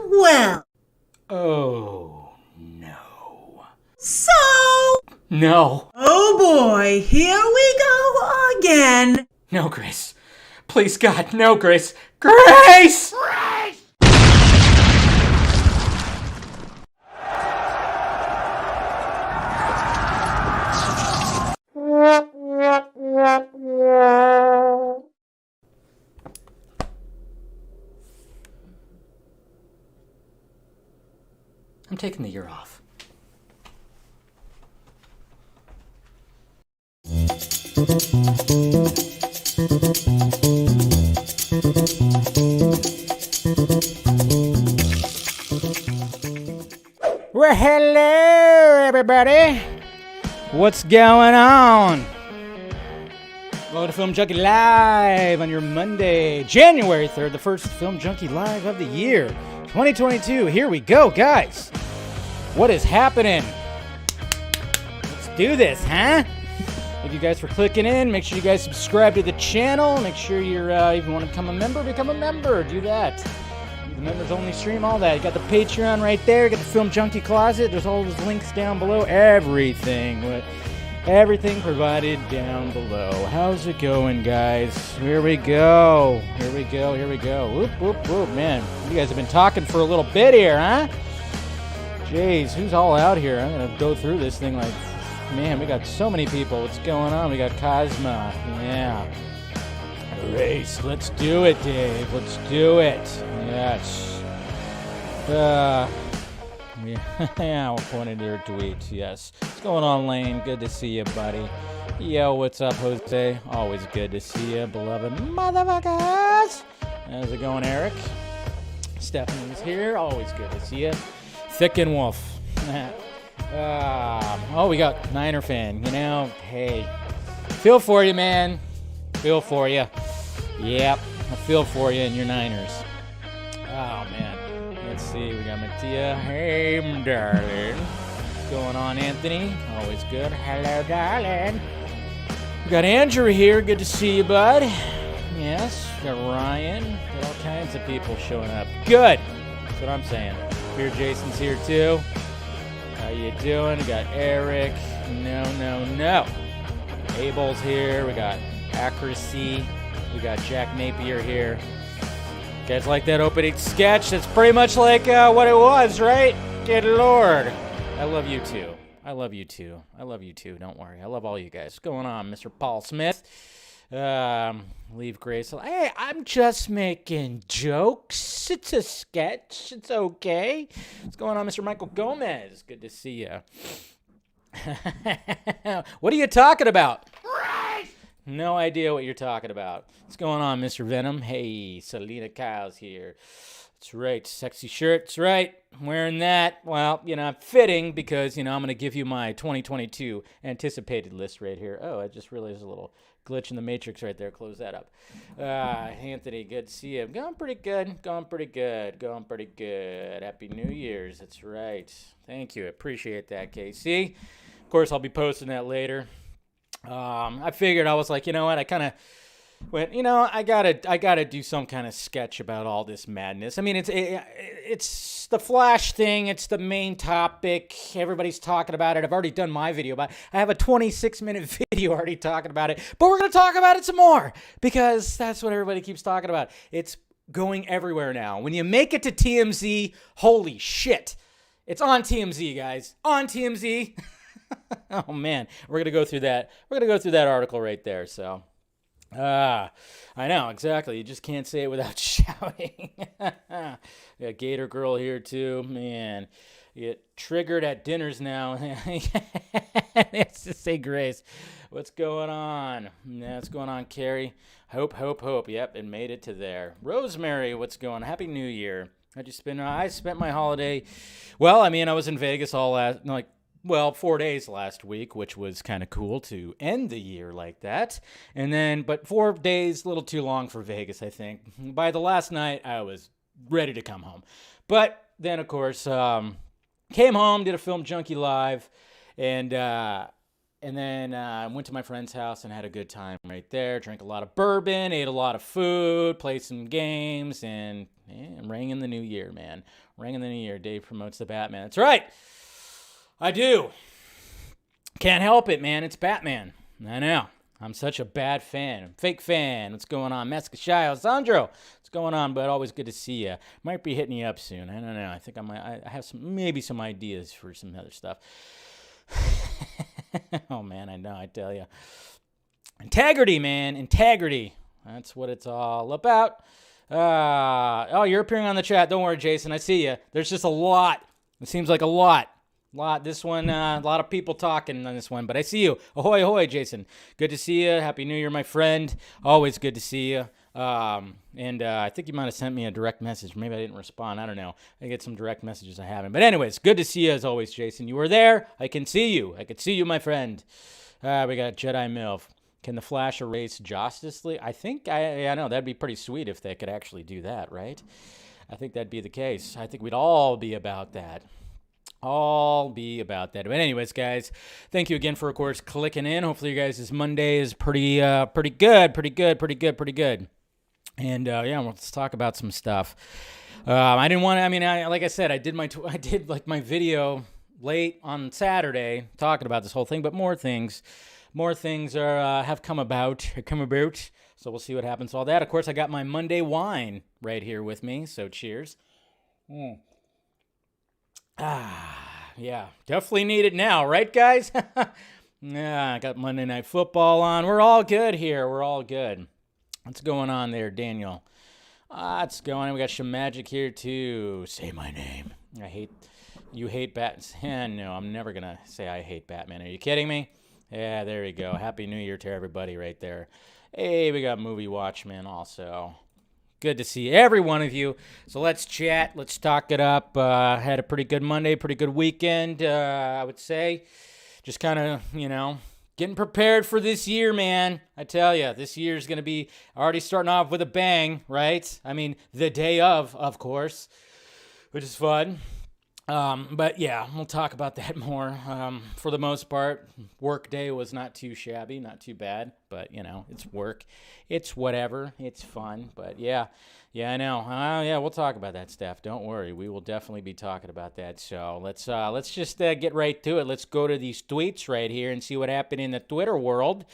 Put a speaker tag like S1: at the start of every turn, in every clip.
S1: Well.
S2: Oh, no.
S1: So?
S2: No.
S1: Oh boy, here we go again.
S2: No, Grace. Please, God, no, Grace. Grace! Grace! I'm taking the year off. Well, hello, everybody. What's going on? Welcome to Film Junkee Live on your Monday, January 3rd, the first Film Junkee Live of the year, 2022. Here we go, guys. What is happening? Let's do this, huh? Thank you guys for clicking in. Make sure you guys subscribe to the channel. Make sure you're, if you want to become a member, do that. The members only stream, all that. You got the Patreon right there. You got the Film Junkee Closet. There's all those links down below. Everything provided down below. How's it going, guys? Here we go. Whoop, whoop, whoop, man. You guys have been talking for a little bit here, huh? Jeez, who's all out here? I'm going to go through this thing like, man, we got so many people. What's going on? We got Cosma. Yeah. Race. Let's do it, Dave. Let's do it. Yes. Yeah, we'll point to your tweets. Yes. What's going on, Lane? Good to see you, buddy. Yo, what's up, Jose? Always good to see you, beloved motherfuckers. How's it going, Eric? Stephanie's here. Always good to see you. Thick and Wolf. Oh, we got Niner fan. You know, hey, feel for you, man. Feel for you. Yep, I feel for you and your Niners. Oh, man. Let's see. We got Mattia. Hey, darling. What's going on, Anthony? Always good. Hello, darling. We got Andrew here. Good to see you, bud. Yes. We got Ryan. Got all kinds of people showing up. Good. That's what I'm saying. Beer Jason's here, too. How you doing? We got Eric. No. Abel's here. We got Accuracy. We got Jack Napier here. You guys like that opening sketch? That's pretty much like what it was, right? Good Lord. I love you too. I love you too. Don't worry. I love all you guys. What's going on, Mr. Paul Smith? Leave Grace. Hey, I'm just making jokes. It's a sketch. It's okay. What's going on, Mr. Michael Gomez? Good to see you. What are you talking about? No idea what you're talking about. What's going on, Mr. Venom? Hey, Selena Kyle's here. That's right. Sexy shirt. That's right. I'm wearing that. Well, fitting because, I'm going to give you my 2022 anticipated list right here. Oh, I just realized a little glitch in the matrix right there. Close that up. Anthony, good to see you. Going pretty good. Happy New Year's. That's right. Thank you. I appreciate that, KC. Of course, I'll be posting that later. I figured, I was like, you know what? I kind of went, I gotta do some kind of sketch about all this madness. I mean, it's the Flash thing. It's the main topic. Everybody's talking about it. I've already done my video about it. I have a 26-minute video already talking about it, but we're gonna talk about it some more because that's what everybody keeps talking about. It's going everywhere now. When you make it to TMZ, holy shit, it's on TMZ, guys. On TMZ. Oh man, we're gonna go through that. We're gonna go through that article right there. So, I know exactly. You just can't say it without shouting. Got Gator Girl here too. Man, you get triggered at dinners now. Let's just say Grace. What's going on? What's going on, Carrie? Hope. Yep, it made it to there. Rosemary, what's going on? Happy New Year. I spent my holiday. Well, I mean, I was in Vegas all 4 days last week, which was kind of cool to end the year like that. And then, but 4 days, a little too long for Vegas, I think. By the last night, I was ready to come home. But then, of course, came home, did a film Junkee live, and then went to my friend's house and had a good time right there. Drank a lot of bourbon, ate a lot of food, played some games, and rang in the new year, man. Rang in the new year. Dave promotes the Batman. That's right. I do. Can't help it, man. It's Batman. I know. I'm such a bad fan. Fake fan. What's going on? Mascashai Alessandro. What's going on, bud? Always good to see you. Might be hitting you up soon. I don't know. I think I have some ideas for some other stuff. Oh, man, I know. I tell you. Integrity, man. Integrity. That's what it's all about. You're appearing on the chat. Don't worry, Jason. I see you. There's just a lot. It seems like a lot. This one, a lot of people talking on this one, but I see you. Ahoy, ahoy, Jason. Good to see you. Happy New Year, my friend. Always good to see you. I think you might have sent me a direct message. Maybe I didn't respond. I don't know. I get some direct messages I haven't. But anyways, good to see you as always, Jason. You were there. I can see you. I could see you, my friend. We got Jedi MILF. Can the Flash erase Justice League? I think, I know, that'd be pretty sweet if they could actually do that, right? I think that'd be the case. I think we'd all be about that. But anyways, guys, thank you again for, of course, clicking in. Hopefully you guys' Monday is pretty good. And let's talk about some stuff. I didn't want to. Like I said, I did my video late on Saturday talking about this whole thing, but more things have come about. So we'll see what happens to all that. Of course, I got my Monday wine right here with me. So cheers. Yeah, definitely need it now, right, guys? Yeah, I got Monday Night Football on. We're all good here. We're all good. What's going on there, Daniel? What's going on? We got Shamagic here, too. Say my name. You hate Batman. No, I'm never going to say I hate Batman. Are you kidding me? Yeah, there we go. Happy New Year to everybody right there. Hey, we got Movie Watchman also. Good to see every one of you. So let's chat. Let's talk it up. Had a pretty good Monday, pretty good weekend, I would say. Just kind of, getting prepared for this year, man. I tell you, this year is going to be already starting off with a bang, right? I mean, the day of course, which is fun. But yeah, we'll talk about that more. For the most part, work day was not too shabby, not too bad, but it's work. It's whatever. It's fun, but yeah, I know. Yeah, we'll talk about that stuff. Don't worry. We will definitely be talking about that. So let's just get right to it. Let's go to these tweets right here and see what happened in the Twitter world,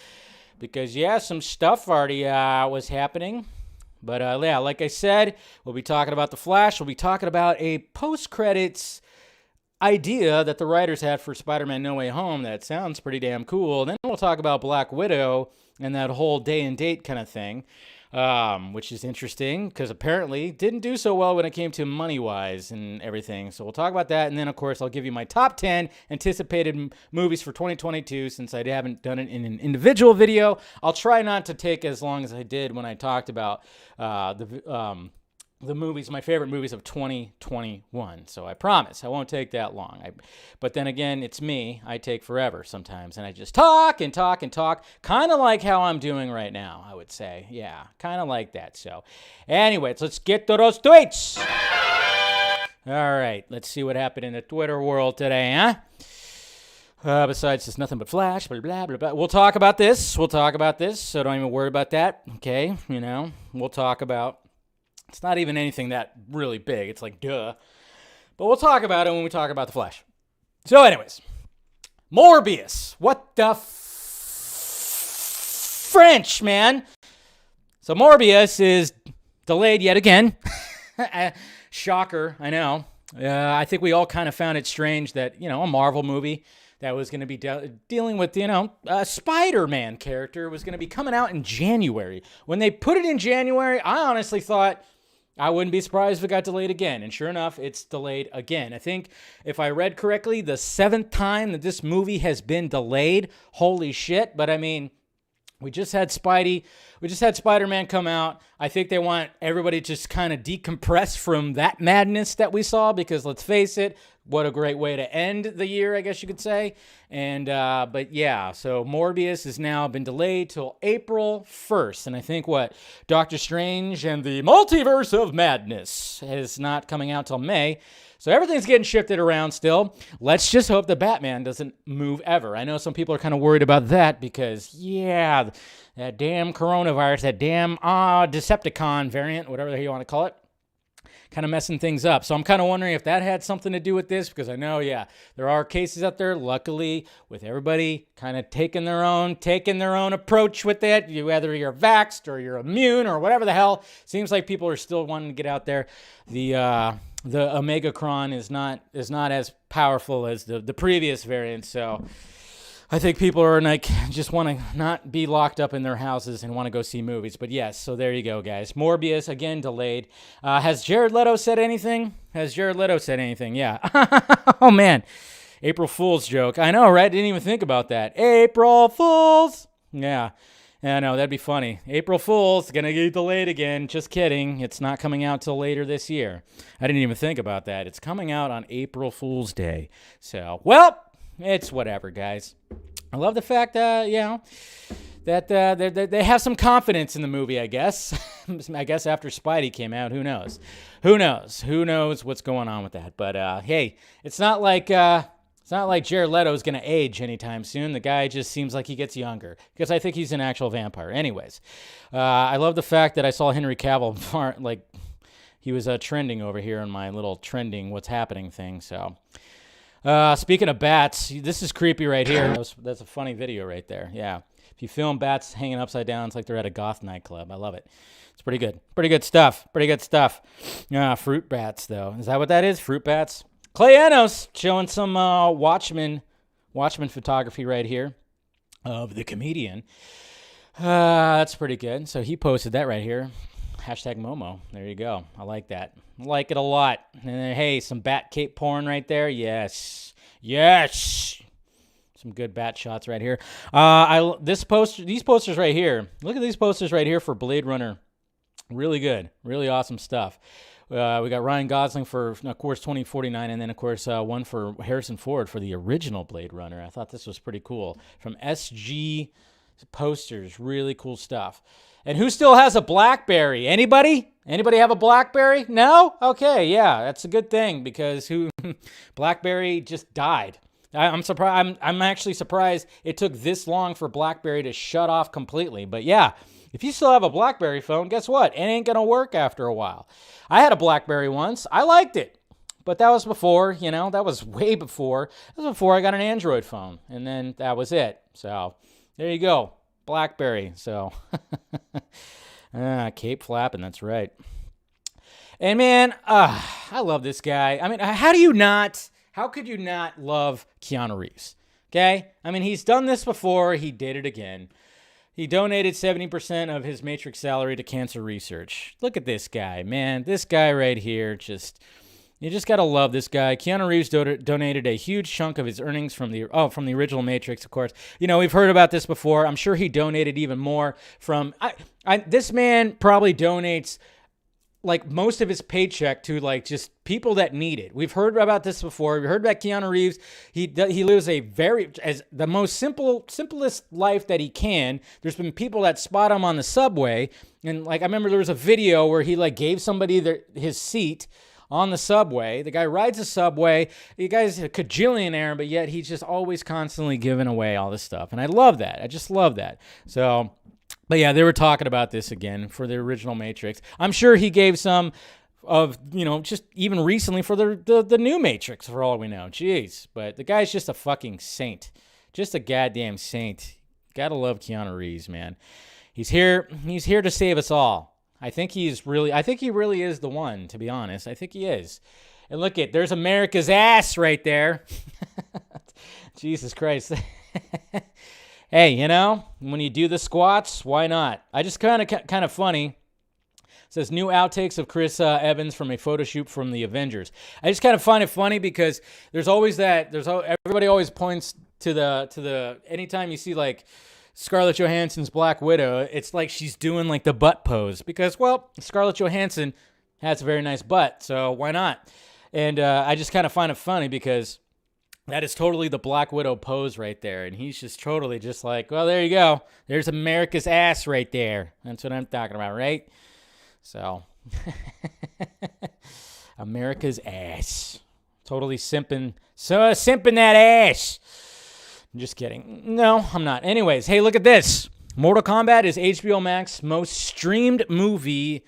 S2: because yeah, some stuff already was happening. But yeah, like I said, we'll be talking about The Flash. We'll be talking about a post-credits idea that the writers had for Spider-Man No Way Home that sounds pretty damn cool. Then we'll talk about Black Widow and that whole day and date kind of thing, which is interesting because apparently didn't do so well when it came to money-wise and everything. So we'll talk about that. And then, of course, I'll give you my top 10 anticipated movies for 2022 since I haven't done it in an individual video. I'll try not to take as long as I did when I talked about the movies, my favorite movies of 2021. So I promise I won't take that long. But then again, it's me. I take forever sometimes, and I just talk and talk and talk, kind of like how I'm doing right now, I would say. Yeah, kind of like that. So anyways, let's get to those tweets. All right, let's see what happened in the Twitter world today, huh? Besides just nothing but Flash, blah, blah, blah, blah. We'll talk about this, so don't even worry about that, okay? We'll talk about... It's not even anything that really big. It's like, duh. But we'll talk about it when we talk about The Flash. So anyways, Morbius. What the French, man? So Morbius is delayed yet again. Shocker, I know. I think we all kind of found it strange that, a Marvel movie that was going to be dealing with, a Spider-Man character was going to be coming out in January. When they put it in January, I honestly thought... I wouldn't be surprised if it got delayed again. And sure enough, it's delayed again. I think if I read correctly, the 7th time that this movie has been delayed. Holy shit. But I mean, we just had Spider-Man come out. I think they want everybody to just kind of decompress from that madness that we saw, because let's face it, what a great way to end the year, I guess you could say. And, but yeah, so Morbius has now been delayed till April 1st. And I think Doctor Strange and the Multiverse of Madness is not coming out till May. So everything's getting shifted around still. Let's just hope the Batman doesn't move ever. I know some people are kind of worried about that because, yeah, that damn coronavirus, that damn Decepticon variant, whatever the hell you want to call it, kind of messing things up. So I'm kind of wondering if that had something to do with this, because I know, yeah, there are cases out there, luckily, with everybody kind of taking their own approach with it. Whether you're vaxxed or you're immune or whatever the hell, seems like people are still wanting to get out there. The Omicron is not as powerful as the previous variant, so I think people are just want to not be locked up in their houses and want to go see movies. But yes, so there you go, guys. Morbius, again, delayed. Has Jared Leto said anything? Yeah. Oh, man. April Fool's joke. I know, right? Didn't even think about that. April Fools. Yeah. I know, that'd be funny. April Fool's going to get delayed again. Just kidding. It's not coming out till later this year. I didn't even think about that. It's coming out on April Fool's Day. So, well... It's whatever, guys. I love the fact, that they have some confidence in the movie, I guess. I guess after Spidey came out, who knows? Who knows what's going on with that? But hey, it's not like Jared Leto is going to age anytime soon. The guy just seems like he gets younger, because I think he's an actual vampire. Anyways, I love the fact that I saw Henry Cavill, he was trending over here on my little trending what's happening thing, so... Speaking of bats, this is creepy right here. That's a funny video right there. Yeah. If you film bats hanging upside down, it's like they're at a goth nightclub. I love it. It's pretty good. Pretty good stuff. Fruit bats, though. Is that what that is? Fruit bats? Clay Enos showing some Watchmen photography right here of the comedian. That's pretty good. So he posted that right here. Hashtag Momo. There you go. I like that. I like it a lot. And then, hey, some bat cape porn right there. Yes. Some good bat shots right here. These posters right here. Look at these posters right here for Blade Runner Really good. Really awesome stuff. We got Ryan Gosling for, of course, 2049, and then, of course, one for Harrison Ford for the original Blade Runner. I thought this was pretty cool. From SG Posters. Really cool stuff. And who still has a BlackBerry? Anybody? Anybody have a BlackBerry? No? Okay, yeah, that's a good thing because BlackBerry just died. I'm surprised. I'm actually surprised it took this long for BlackBerry to shut off completely. But yeah, if you still have a BlackBerry phone, guess what? It ain't gonna work after a while. I had a BlackBerry once. I liked it, but that was before. That was way before. That was before I got an Android phone, and then that was it. So there you go, BlackBerry. So cape flapping. That's right. And man, I love this guy. I mean, how could you not love Keanu Reeves? Okay? I mean, he's done this before. He did it again. He donated 70% of his Matrix salary to cancer research. Look at this guy, man. This guy right here, you just got to love this guy. Keanu Reeves donated a huge chunk of his earnings from the original Matrix, of course. We've heard about this before. I'm sure he donated even more from... this man probably donates... like most of his paycheck to like just people that need it. We've heard about this before. We heard about Keanu Reeves. He lives as the most simplest life that he can. There's been people that spot him on the subway, and like I remember there was a video where he like gave somebody his seat on the subway. The guy rides the subway. The guy's a cajillionaire, but yet he's just always constantly giving away all this stuff, and I love that. I just love that. So. But yeah, they were talking about this again for the original Matrix. I'm sure he gave some of, just even recently for the new Matrix, for all we know. Jeez. But the guy's just a fucking saint. Just a goddamn saint. Gotta love Keanu Reeves, man. He's here to save us all. I think he really is the one, to be honest. I think he is. And look there's America's ass right there. Jesus Christ. Hey, when you do the squats, why not? I just kind of funny. It says new outtakes of Chris Evans from a photo shoot from the Avengers. I just kind of find it funny because there's always that. Everybody always points to the anytime you see like Scarlett Johansson's Black Widow, it's like she's doing like the butt pose because Scarlett Johansson has a very nice butt, so why not? And I just kind of find it funny because. That is totally the Black Widow pose right there. And he's just totally just like, well, there you go. There's America's ass right there. That's what I'm talking about, right? So, America's ass. Totally simping that ass. I'm just kidding. No, I'm not. Anyways, hey, look at this. Mortal Kombat is HBO Max's most streamed movie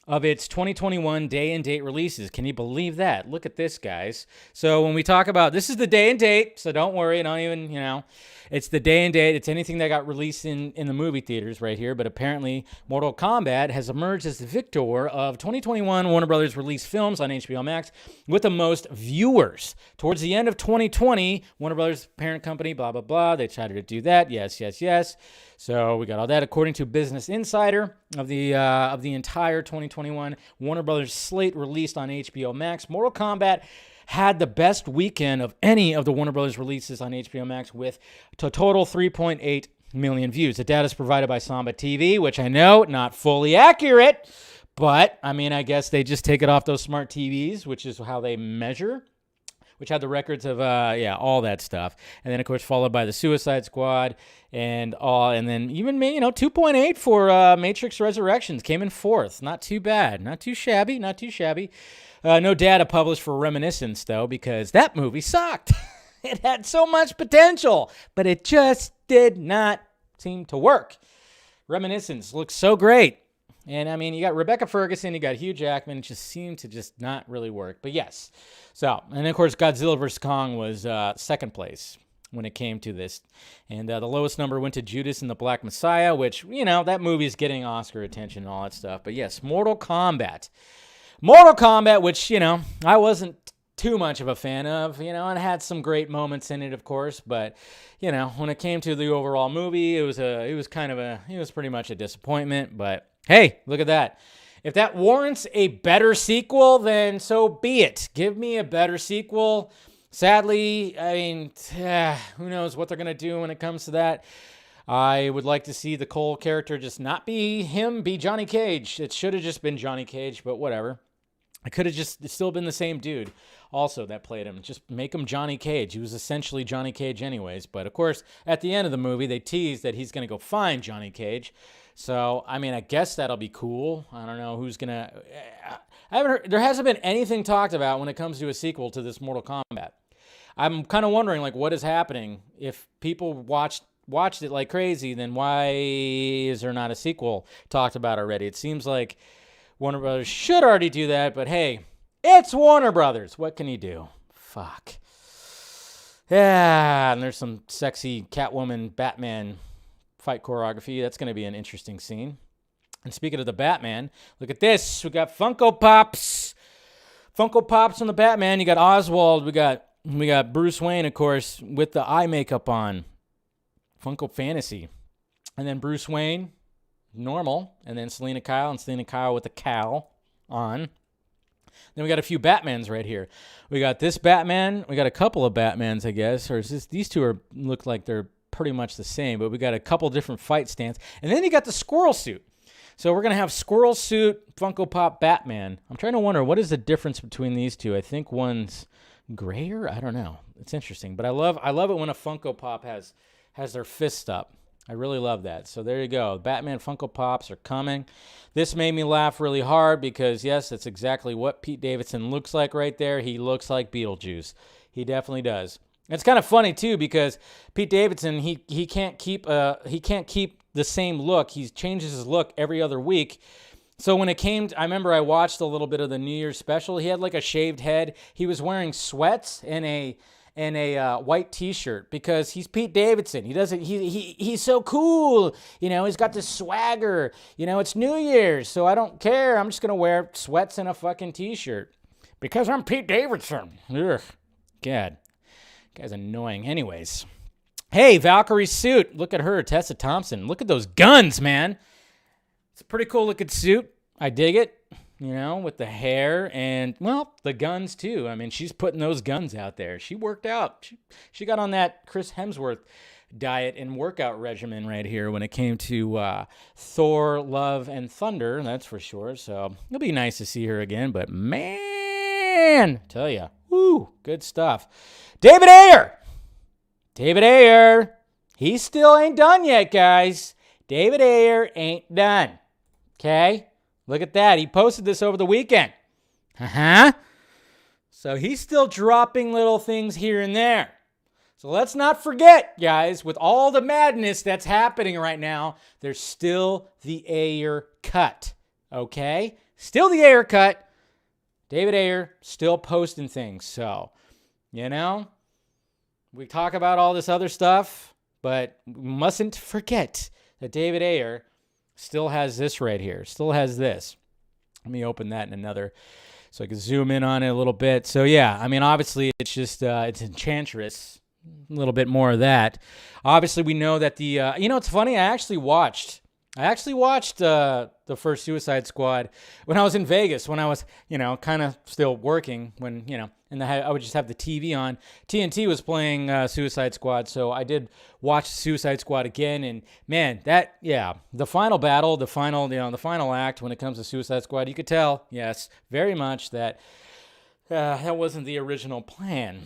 S2: of its 2021 day and date releases. Can you believe that? Look at this, guys. So when we talk about, this is the day and date, so don't worry, don't even, it's the day and date. It's anything that got released in the movie theaters right here, but apparently Mortal Kombat has emerged as the victor of 2021 Warner Brothers released films on HBO Max with the most viewers. Towards the end of 2020, Warner Brothers parent company, blah, blah, blah, they tried to do that. Yes. So we got all that. According to Business Insider, of the entire 2021 Warner Brothers slate released on HBO Max, Mortal Kombat had the best weekend of any of the Warner Brothers releases on HBO Max with a total 3.8 million views. The data is provided by Samba TV, which I know not fully accurate, but I mean, I guess they just take it off those smart TVs, which is how they measure. Which had the records of all that stuff, and then of course followed by the Suicide Squad and then even 2.8 for Matrix Resurrections came in fourth. Not too bad, not too shabby. No data published for Reminiscence though, because that movie sucked. It had so much potential, but it just did not seem to work. Reminiscence looks so great. And I mean, you got Rebecca Ferguson, you got Hugh Jackman. It just seemed to just not really work. But yes. So, and then of course, Godzilla vs. Kong was second place when it came to this. And the lowest number went to Judas and the Black Messiah, which, that movie is getting Oscar attention and all that stuff. But yes, Mortal Kombat, which, I wasn't too much of a fan of, it had some great moments in it, of course. But, when it came to the overall movie, it was pretty much a disappointment. But hey, look at that. If that warrants a better sequel, then so be it. Give me a better sequel. Sadly, I mean, who knows what they're going to do when it comes to that. I would like to see the Cole character just not be him, be Johnny Cage. It should have just been Johnny Cage, but whatever. I could have just still been the same dude also that played him. Just make him Johnny Cage. He was essentially Johnny Cage anyways. But, of course, at the end of the movie, they tease that he's going to go find Johnny Cage. So, I mean, I guess that'll be cool. I don't know who's going to... I haven't heard... There hasn't been anything talked about when it comes to a sequel to this Mortal Kombat. I'm kind of wondering, like, what is happening? If people watched it like crazy, then why is there not a sequel talked about already? It seems like Warner Brothers should already do that, but hey, it's Warner Brothers. What can you do? Fuck. Yeah, and there's some sexy Catwoman Batman fight choreography. That's going to be an interesting scene. And speaking of the Batman, look at this. We got Funko Pops. Funko Pops on the Batman. You got Oswald. We got Bruce Wayne, of course, with the eye makeup on. Funko Fantasy. And then Bruce Wayne, normal. And then Selena Kyle with the cowl on. Then we got a few Batmans right here. We got this Batman. We got a couple of Batmans, I guess. Or is this, these two look like they're pretty much the same. But we got a couple different fight stance. And then you got the squirrel suit. So we're going to have squirrel suit, Funko Pop Batman. I'm trying to wonder, what is the difference between these two? I think one's grayer. I don't know. It's interesting. But I love it when a Funko Pop has their fist up. I really love that. So there you go. Batman Funko Pops are coming. This made me laugh really hard because, yes, that's exactly what Pete Davidson looks like right there. He looks like Beetlejuice. He definitely does. It's kind of funny, too, because Pete Davidson, he can't keep the same look. He changes his look every other week. So when it came to, I remember I watched a little bit of the New Year's special. He had like a shaved head. He was wearing sweats and a white T-shirt because he's Pete Davidson. He's so cool. You know, he's got this swagger. You know, it's New Year's, so I don't care. I'm just going to wear sweats and a fucking T-shirt because I'm Pete Davidson. Ugh. God. Guy's annoying. Anyways. Hey, Valkyrie's suit. Look at her, Tessa Thompson. Look at those guns, man. It's a pretty cool looking suit. I dig it. You know, with the hair and, well, the guns, too. I mean, she's putting those guns out there. She worked out. She got on that Chris Hemsworth diet and workout regimen right here when it came to Thor, Love, and Thunder. That's for sure. So it'll be nice to see her again. But, man, tell ya, woo, good stuff. David Ayer. He still ain't done yet, guys. David Ayer ain't done. Okay? Look at that. He posted this over the weekend. So he's still dropping little things here and there. So let's not forget, guys, with all the madness that's happening right now, there's still the Ayer cut. Okay? Still the Ayer cut. David Ayer still posting things. So, you know, we talk about all this other stuff, but we mustn't forget that David Ayer still has this right here. Still has this. Let me open that in another so I can zoom in on it a little bit. So, yeah, I mean, obviously, it's just, it's Enchantress. A little bit more of that. Obviously, we know that the, you know, it's funny. I actually watched the first Suicide Squad when I was in Vegas, when I was, you know, kind of still working when, you know, and I would just have the TV on. TNT was playing Suicide Squad, so I did watch Suicide Squad again, and man, that, yeah, the final battle, the final act when it comes to Suicide Squad, you could tell, yes, very much that that wasn't the original plan.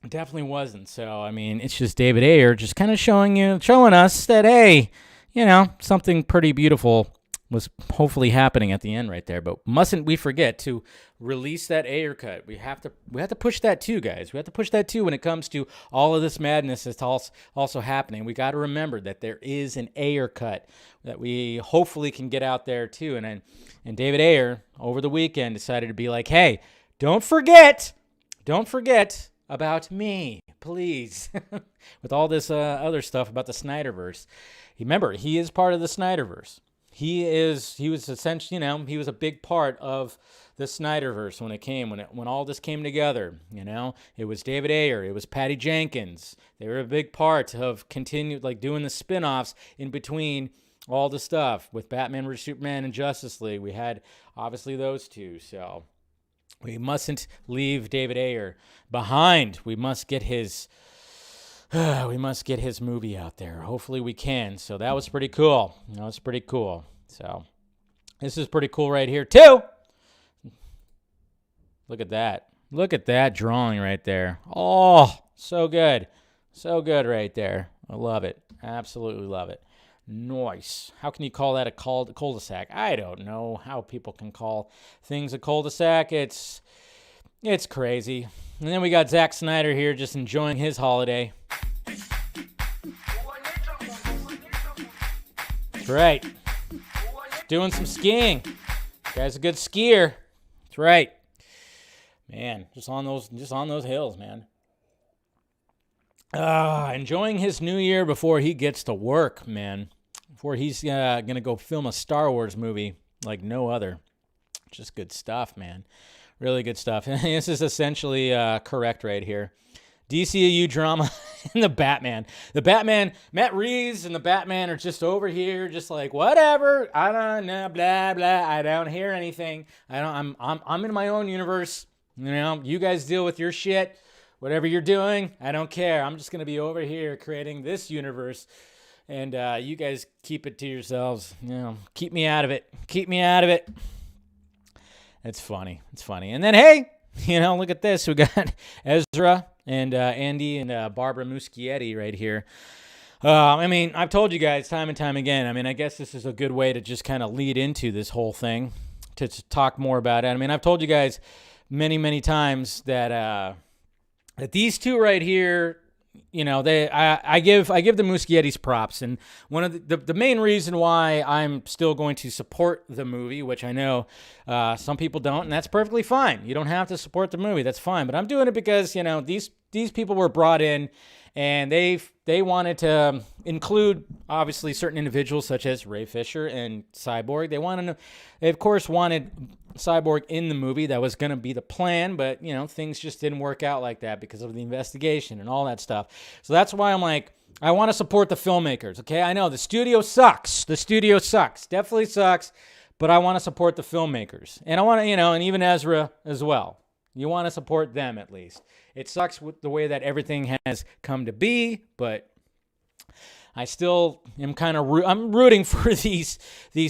S2: It definitely wasn't. So, I mean, it's just David Ayer just kind of showing us that, hey, you know, something pretty beautiful was hopefully happening at the end right there. But mustn't we forget to release that Ayer cut? We have to push that too, guys. We have to push that too when it comes to all of this madness that's also happening. We got to remember that there is an Ayer cut that we hopefully can get out there too. And David Ayer over the weekend decided to be like, hey, don't forget about me, please. With all this other stuff about the SnyderVerse. Remember, he is part of the SnyderVerse. He was essentially, you know, he was a big part of the SnyderVerse when all this came together. You know, it was David Ayer, it was Patty Jenkins. They were a big part of doing the spin-offs in between all the stuff with Batman vs Superman and Justice League. We had obviously those two, so we mustn't leave David Ayer behind. We must get his we must get his movie out there. Hopefully we can. So that was pretty cool. So this is pretty cool right here too. Look at that. Look at that drawing right there. Oh, so good. So good right there. I love it. Absolutely love it. Nice. How can you call that a cul-de-sac? I don't know how people can call things a cul-de-sac. It's crazy. And then we got Zack Snyder here just enjoying his holiday. That's right. Doing some skiing. Guy's a good skier. That's right. Man, just on those hills, man. Enjoying his new year before he gets to work, man. Before he's going to go film a Star Wars movie like no other. Just good stuff, man. Really good stuff. This is essentially correct right here. DCU drama and the Batman. The Batman, Matt Reeves and the Batman are just over here, just like, whatever. I don't know, blah, blah. I don't hear anything. I'm in my own universe. You know, you guys deal with your shit. Whatever you're doing, I don't care. I'm just going to be over here creating this universe. And you guys keep it to yourselves. You know, keep me out of it. Keep me out of it. It's funny. It's funny. And then, hey, you know, look at this. We got Ezra and Andy and Barbara Muschietti right here. I mean, I've told you guys time and time again. I mean, I guess this is a good way to just kind of lead into this whole thing, to talk more about it. I mean, I've told you guys many, many times that that these two right here, you know, I give the Muschiettis props, and one of the main reason why I'm still going to support the movie, which I know some people don't, and that's perfectly fine. You don't have to support the movie, that's fine. But I'm doing it because, you know, these people were brought in, and they wanted to include obviously certain individuals such as Ray Fisher and Cyborg. They of course wanted Cyborg in the movie. That was going to be the plan, but you know, things just didn't work out like that because of the investigation and all that stuff. So that's why I'm like, I want to support the filmmakers. Okay, I know the studio sucks. Definitely sucks. But I want to support the filmmakers, and I want to, you know, and even Ezra as well. You want to support them at least. It sucks with the way that everything has come to be, but I still am I'm rooting for these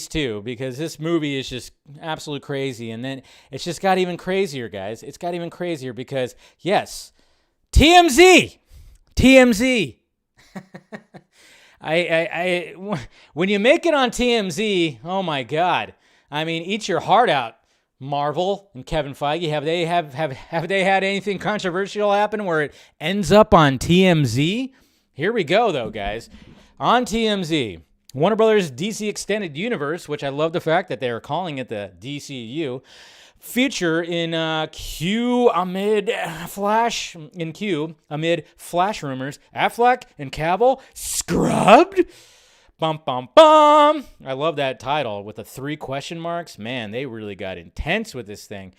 S2: two, because this movie is just absolute crazy. And then it's just got even crazier, guys. It's got even crazier because, yes, TMZ. When you make it on TMZ, oh my God. I mean, eat your heart out, Marvel and Kevin Feige. Have they had anything controversial happen where it ends up on TMZ? Here we go, though, guys. On TMZ, Warner Brothers DC Extended Universe, which I love the fact that they are calling it the DCU, feature in Q amid Flash rumors. Affleck and Cavill scrubbed. Bum, bum, bum. I love that title with the 3 question marks. Man, they really got intense with this thing.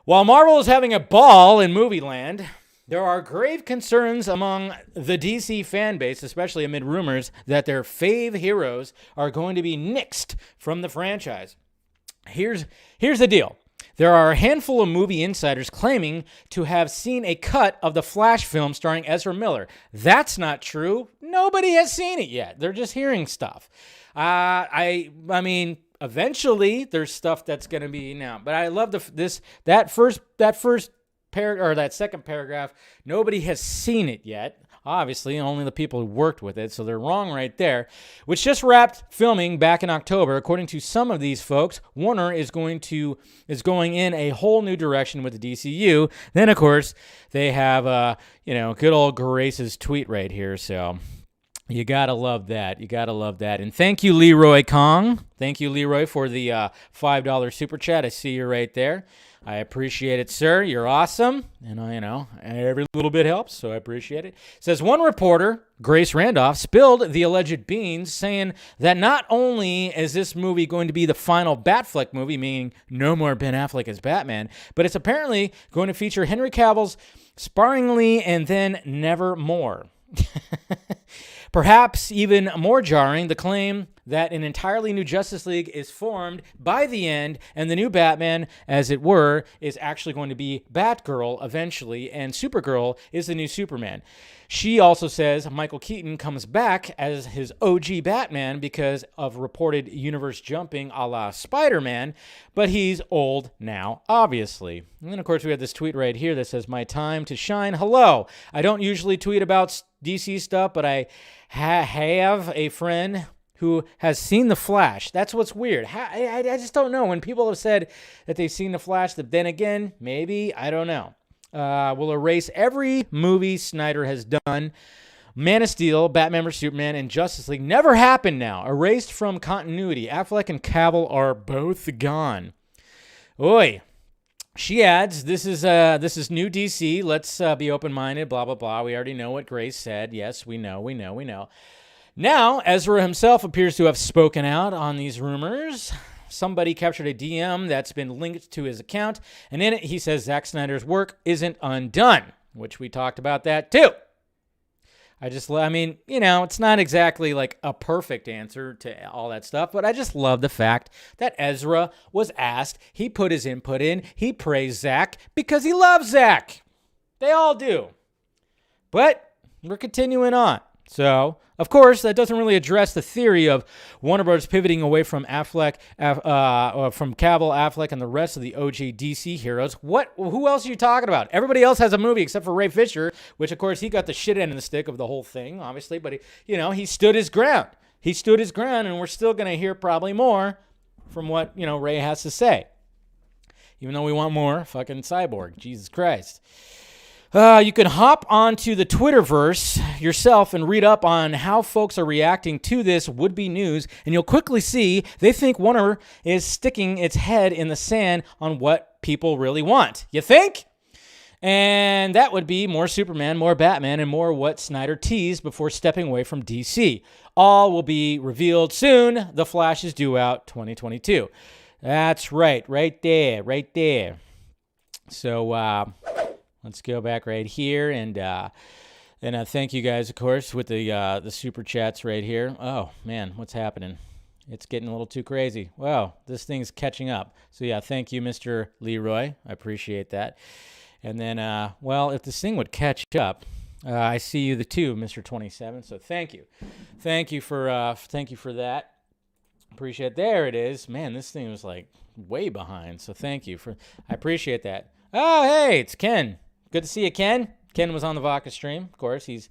S2: While Marvel is having a ball in movie land, there are grave concerns among the DC fan base, especially amid rumors that their fave heroes are going to be nixed from the franchise. Here's the deal. There are a handful of movie insiders claiming to have seen a cut of the Flash film starring Ezra Miller. That's not true. Nobody has seen it yet. They're just hearing stuff. I mean, eventually there's stuff that's going to be now. But I love that second paragraph. Nobody has seen it yet. Obviously, only the people who worked with it, so they're wrong right there. Which just wrapped filming back in October. According to some of these folks, Warner is going in a whole new direction with the DCU. Then, of course, they have good old Grace's tweet right here. So you gotta love that. And thank you, Leroy Kong. Thank you, Leroy, for the $5 super chat. I see you right there. I appreciate it, sir. You're awesome. And every little bit helps, so I appreciate it. It says, one reporter, Grace Randolph, spilled the alleged beans, saying that not only is this movie going to be the final Batfleck movie, meaning no more Ben Affleck as Batman, but it's apparently going to feature Henry Cavill's sparingly and then never more. Perhaps even more jarring, the claim that an entirely new Justice League is formed by the end, and the new Batman, as it were, is actually going to be Batgirl eventually, and Supergirl is the new Superman. She also says Michael Keaton comes back as his OG Batman because of reported universe jumping a la Spider-Man, but he's old now, obviously. And then, of course, we have this tweet right here that says, "My time to shine. Hello. I don't usually tweet about DC stuff, but I have a friend who has seen The Flash." That's what's weird. I just don't know. When people have said that they've seen The Flash, that then again, maybe, I don't know. Will erase every movie Snyder has done. Man of Steel, Batman vs. Superman, and Justice League never happened now. Erased from continuity. Affleck and Cavill are both gone. Oi. She adds, this is new DC. Let's be open-minded, blah, blah, blah. We already know what Grace said. Yes, we know. Now, Ezra himself appears to have spoken out on these rumors. Somebody captured a DM that's been linked to his account, and in it he says Zack Snyder's work isn't undone, which we talked about that too. I mean, it's not exactly like a perfect answer to all that stuff, but I just love the fact that Ezra was asked, he put his input in, he praised Zack because he loves Zack. They all do. But we're continuing on. So, of course, that doesn't really address the theory of Warner Bros. Pivoting away from from Cavill, Affleck, and the rest of the OG DC heroes. Who else are you talking about? Everybody else has a movie except for Ray Fisher, which, of course, he got the shit end of the stick of the whole thing, obviously. But, he stood his ground. He stood his ground, and we're still going to hear probably more from what, Ray has to say. Even though we want more fucking Cyborg. Jesus Christ. You can hop onto the SnyderVerse yourself and read up on how folks are reacting to this would-be news, and you'll quickly see they think Warner is sticking its head in the sand on what people really want. You think? And that would be more Superman, more Batman, and more what Snyder teased before stepping away from DC. All will be revealed soon. The Flash is due out 2022. That's right there. So, let's go back right here, and thank you guys, of course, with the super chats right here. Oh, man, what's happening? It's getting a little too crazy. Wow, this thing's catching up. So, yeah, thank you, Mr. Leroy. I appreciate that. And then, if this thing would catch up, I see you, Mr. 27. So, thank you. Thank you for that. Appreciate it. There it is. Man, this thing was, way behind. So, thank you. I appreciate that. Oh, hey, it's Ken. Good to see you, Ken. Ken was on the Vodka stream, of course. He's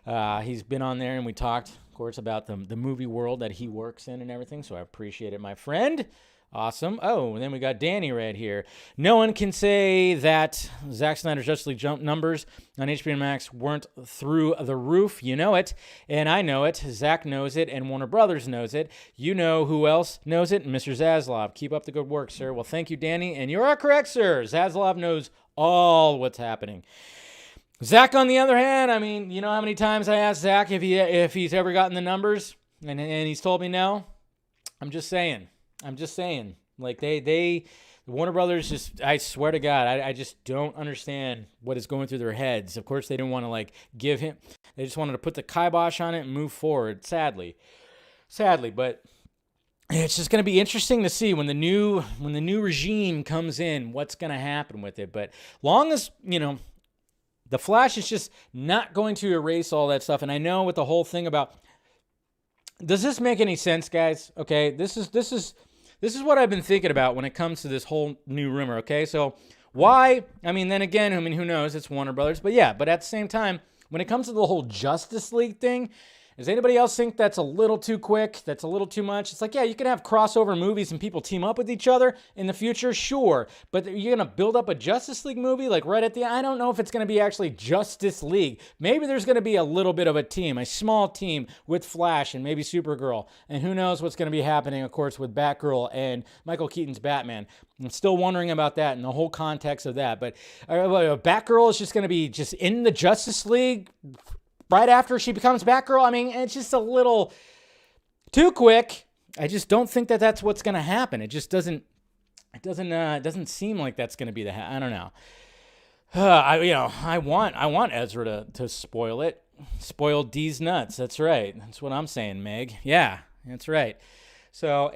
S2: been on there, and we talked, of course, about the movie world that he works in and everything, so I appreciate it, my friend. Awesome. Oh, and then we got Danny right here. No one can say that Zack Snyder's Justice League jump numbers on HBO Max weren't through the roof. You know it, and I know it. Zack knows it, and Warner Brothers knows it. You know who else knows it? Mr. Zaslav. Keep up the good work, sir. Well, thank you, Danny, and you are correct, sir. Zaslav knows all what's happening. Zack, on the other hand, I mean, you know how many times I asked Zack if he's ever gotten the numbers, and he's told me no? I'm just saying. Like, Warner Brothers just, I swear to God, I just don't understand what is going through their heads. Of course, they didn't want to, give him, they just wanted to put the kibosh on it and move forward, sadly. But it's just going to be interesting to see when the new regime comes in, what's going to happen with it. But long as, the Flash is just not going to erase all that stuff. And I know with the whole thing about, does this make any sense, guys? Okay, this is what I've been thinking about when it comes to this whole new rumor, okay? So why, then again, who knows? It's Warner Brothers. But yeah, at the same time, when it comes to the whole Justice League thing, does anybody else think that's a little too quick? That's a little too much? It's like, yeah, you can have crossover movies and people team up with each other in the future, sure. But you're going to build up a Justice League movie right at the end? I don't know if it's going to be actually Justice League. Maybe there's going to be a little bit of a team, a small team with Flash and maybe Supergirl. And who knows what's going to be happening, of course, with Batgirl and Michael Keaton's Batman. I'm still wondering about that and the whole context of that. But Batgirl is just going to be just in the Justice League right after she becomes Batgirl. It's just a little too quick. I just don't think that that's what's going to happen. It just doesn't seem like that's going to be I don't know. I want Ezra to spoil it. Spoil D's nuts. That's right. That's what I'm saying, Meg. Yeah. That's right. So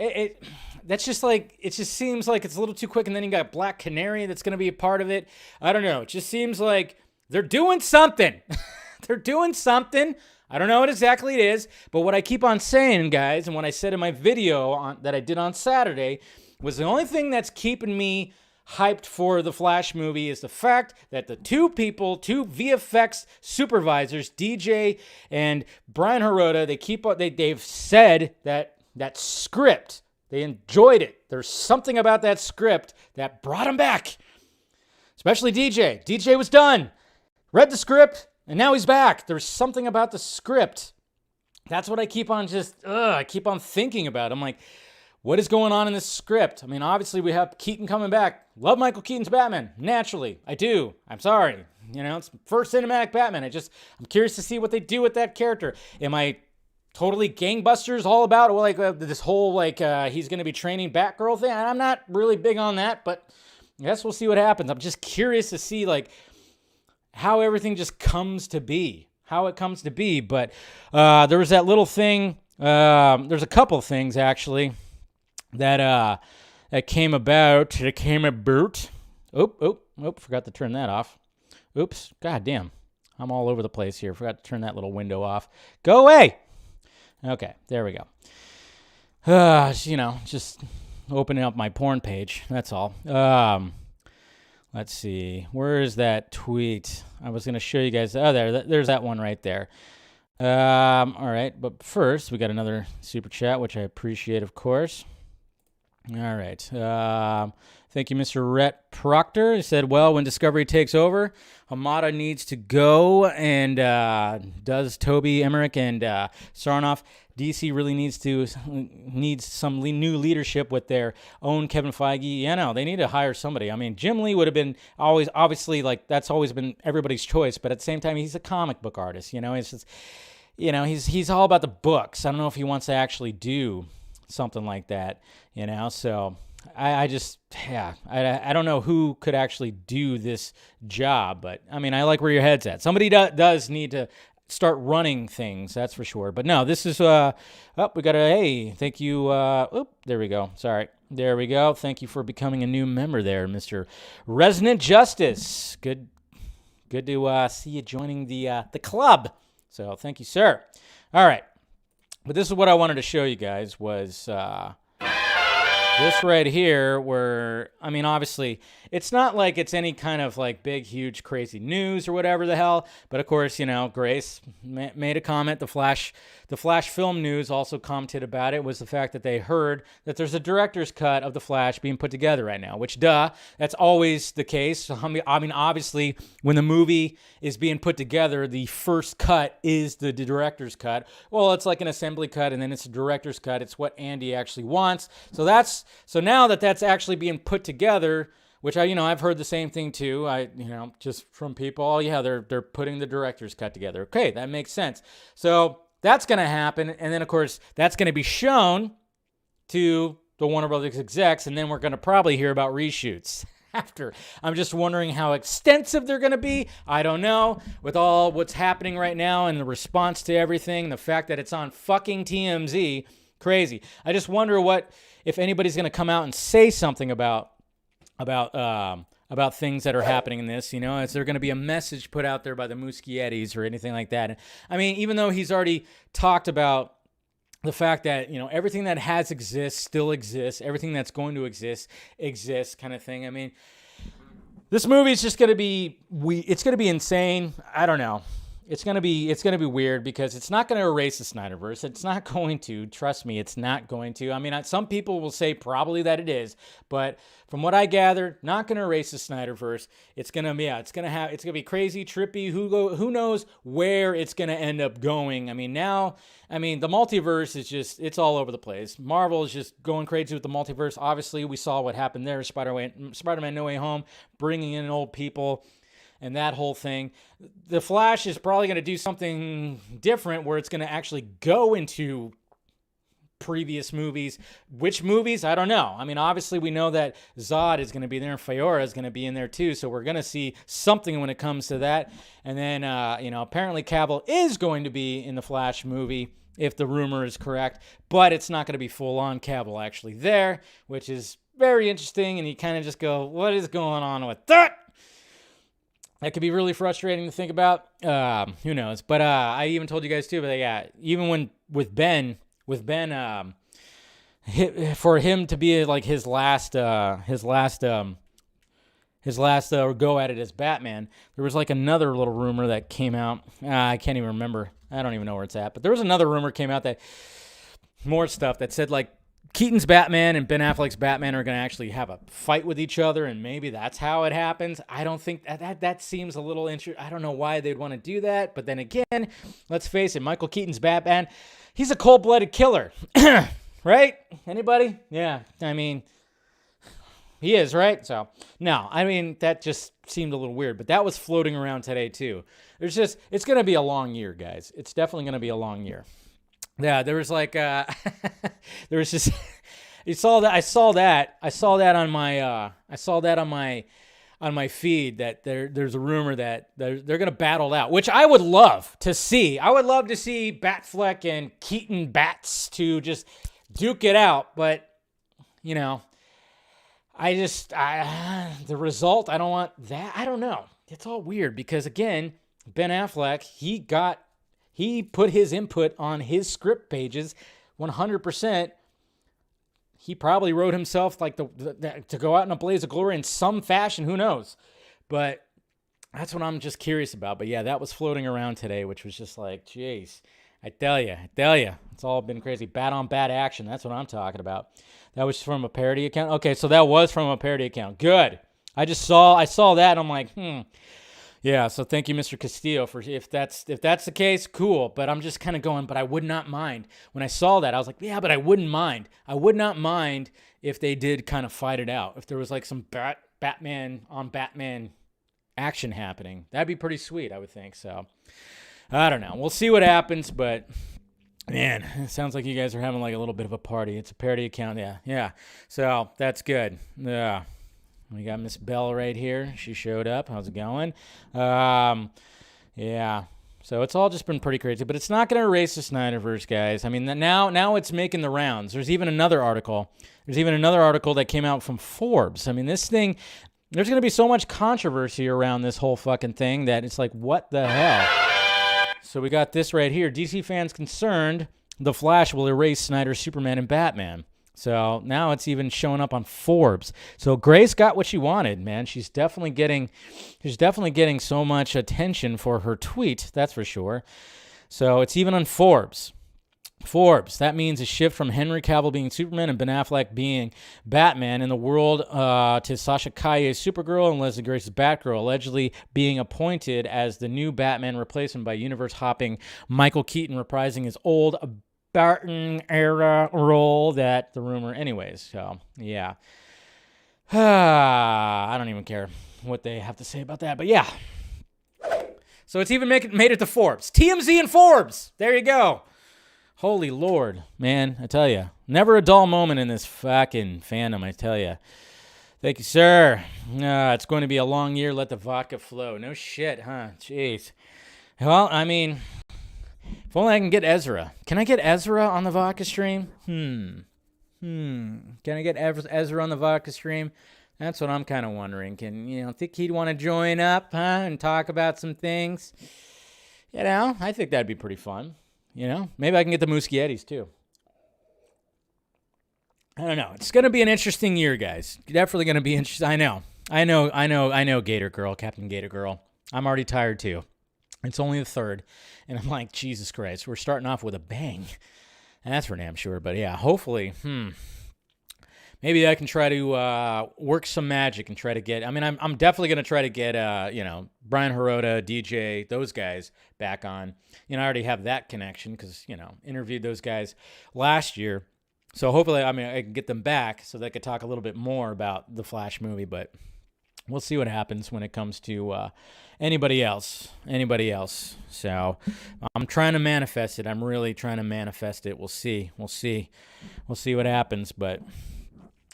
S2: that's just like, it just seems like it's a little too quick. And then you got Black Canary that's going to be a part of it. I don't know. It just seems like they're doing something. They're doing something. I don't know what exactly it is, but what I keep on saying, guys, and what I said in my video that I did on Saturday was the only thing that's keeping me hyped for the Flash movie is the fact that the two VFX supervisors, DJ and Brian Hirota, they've said that script, they enjoyed it. There's something about that script that brought them back, especially DJ. DJ was done, read the script, and now he's back. There's something about the script. That's what I keep on thinking about. I'm like, what is going on in this script? I mean, obviously we have Keaton coming back. Love Michael Keaton's Batman. Naturally, I do. I'm sorry. It's first cinematic Batman. I'm curious to see what they do with that character. Am I totally gangbusters all about this whole he's going to be training Batgirl thing? I'm not really big on that, but I guess we'll see what happens. I'm just curious to see how everything just comes to be. How it comes to be. But there was that little thing. There's a couple things actually that came about. Oh, forgot to turn that off. Oops, god damn. I'm all over the place here. Forgot to turn that little window off. Go away. Okay, there we go. Just opening up my porn page. That's all. Let's see. Where is that tweet? I was going to show you guys. Oh, there's that one right there. All right, but first, we got another super chat, which I appreciate, of course. All right. Thank you, Mr. Rhett Proctor. He said, well, when Discovery takes over, Hamada needs to go, and does Toby Emmerich and Sarnoff. DC really needs some new leadership with their own Kevin Feige. They need to hire somebody. I mean, Jim Lee would have been obviously that's always been everybody's choice, but at the same time, he's a comic book artist. It's just, he's all about the books. I don't know if he wants to actually do something like that. So I don't know who could actually do this job, but I mean, I like where your head's at. Somebody does need to start running things, that's for sure. But no, this is we got thank you. There we go. Sorry. There we go. Thank you for becoming a new member there, Mr. Resident Justice. Good to see you joining the club. So thank you, sir. All right. But this is what I wanted to show you guys was this right here where, I mean, obviously, it's not like it's any kind of big, huge, crazy news or whatever the hell. But of course, Grace made a comment. The Flash Film News also commented about it, was the fact that they heard that there's a director's cut of The Flash being put together right now, which, that's always the case. I mean, obviously, when the movie is being put together, the first cut is the director's cut. Well, it's like an assembly cut, and then it's a director's cut. It's what Andy actually wants. So now that that's actually being put together, which I've heard the same thing too. Just from people. Oh yeah, they're putting the director's cut together. Okay, that makes sense. So that's going to happen, and then of course that's going to be shown to the Warner Brothers execs, and then we're going to probably hear about reshoots after. I'm just wondering how extensive they're going to be. I don't know. With all what's happening right now and the response to everything, the fact that it's on fucking TMZ, crazy. I just wonder if anybody's going to come out and say something about things that are happening in this. Is there going to be a message put out there by the Muschiettis or anything like that? I mean, even though he's already talked about the fact that, everything that has still exists, everything that's going to exists kind of thing. I mean, this movie is just going to be, it's going to be insane. I don't know. It's gonna be weird because it's not gonna erase the SnyderVerse. It's not going to. Trust me, it's not going to. I mean, some people will say probably that it is, but from what I gathered, not gonna erase the SnyderVerse. It's gonna be crazy, trippy. Who knows where it's gonna end up going? I mean, the multiverse is it's all over the place. Marvel is just going crazy with the multiverse. Obviously, we saw what happened there. Spider-Man No Way Home, bringing in old people. And that whole thing. The Flash is probably going to do something different where it's going to actually go into previous movies. Which movies? I don't know. I mean, obviously we know that Zod is going to be there and Faora is going to be in there too. So we're going to see something when it comes to that. And then, apparently Cavill is going to be in the Flash movie. if the rumor is correct, but it's not going to be full-on Cavill actually there, which is very interesting, and you kind of just go, what is going on with that? That could be really frustrating to think about. Who knows? But I even told you guys too, but yeah, even when with Ben, for him to be like his last go at it as Batman, there was like another little rumor that came out. I can't even remember. I don't even know where it's at. But there was another rumor came out that more stuff that said like Keaton's Batman and Ben Affleck's Batman are going to actually have a fight with each other, and maybe that's how it happens. I don't think that seems a little interesting. I don't know why they'd want to do that. But then again, let's face it, Michael Keaton's Batman, he's a cold-blooded killer. Right? Anybody? Yeah. I mean, he is, right? So, no. I mean, that just seemed a little weird. But that was floating around today, too. It's going to be a long year, guys. It's definitely going to be a long year. Yeah, there was like, there was just, I saw that on my feed that there's a rumor that they're going to battle out, which I would love to see. I would love to see Batfleck and Keaton Bats to just duke it out, but you know, the result, I don't want that. I don't know. It's all weird because again, Ben Affleck, he put his input on his script pages 100%. He probably wrote himself like to go out in a blaze of glory in some fashion. Who knows? But that's what I'm just curious about. But yeah, that was floating around today, which was just like, geez, I tell you, it's all been crazy. Bat on bat action. That's what I'm talking about. That was from a parody account. Okay, so that was from a parody account. Good. I saw that and I'm like, Yeah, so thank you, Mr. Castillo, for if that's the case, cool. But I'm just kind of going, but I would not mind. When I saw that, I was like, yeah, but I wouldn't mind. I would not mind if they did kind of fight it out. If there was like some Batman on Batman action happening. That'd be pretty sweet, I would think. So, I don't know. We'll see what happens, but man, it sounds like you guys are having like a little bit of a party. It's a parody account, yeah. So, that's good. Yeah. We got Miss Bell right here. She showed up. How's it going? Yeah. So it's all just been pretty crazy, but it's not going to erase the SnyderVerse, guys. I mean, now it's making the rounds. There's even another article. That came out from Forbes. I mean, this thing, there's going to be so much controversy around this whole fucking thing that it's like, what the hell? So we got this right here. DC fans concerned The Flash will erase Snyder's Superman and Batman. So now it's even showing up on Forbes. So Grace got what she wanted, man. She's definitely getting so much attention for her tweet, that's for sure. So it's even on Forbes. That means a shift from Henry Cavill being Superman and Ben Affleck being Batman in the world to Sasha Calle's Supergirl and Leslie Grace's Batgirl, allegedly being appointed as the new Batman replacement by universe-hopping Michael Keaton reprising his old Barton era role. That the rumor anyways. So yeah. I don't even care what they have to say about that, but yeah. So it's even made it to Forbes. TMZ and Forbes. There you go. Holy Lord, man, I tell you. Never a dull moment in this fucking fandom, I tell you. Thank you, sir. It's going to be a long year. Let the vodka flow. No shit, huh? Jeez. Well, I mean, if only I can get Ezra. Can I get Ezra on the vodka stream? Can I get Ezra on the vodka stream? That's what I'm kind of wondering. Think he'd want to join up, huh, and talk about some things? I think that'd be pretty fun. Maybe I can get the Muschiettis too. I don't know. It's going to be an interesting year, guys. Definitely going to be interesting. I know, Gator Girl, Captain Gator Girl. I'm already tired too. It's only the 3rd, and I'm like, Jesus Christ, we're starting off with a bang. And that's for damn sure. But yeah, hopefully, maybe I can try to work some magic and try to get. I mean, I'm definitely going to try to get Brian Hirota, DJ, those guys back on. I already have that connection because interviewed those guys last year. So hopefully, I can get them back so they could talk a little bit more about the Flash movie. But we'll see what happens when it comes to anybody else. So I'm trying to manifest it. I'm really trying to manifest it. We'll see what happens. But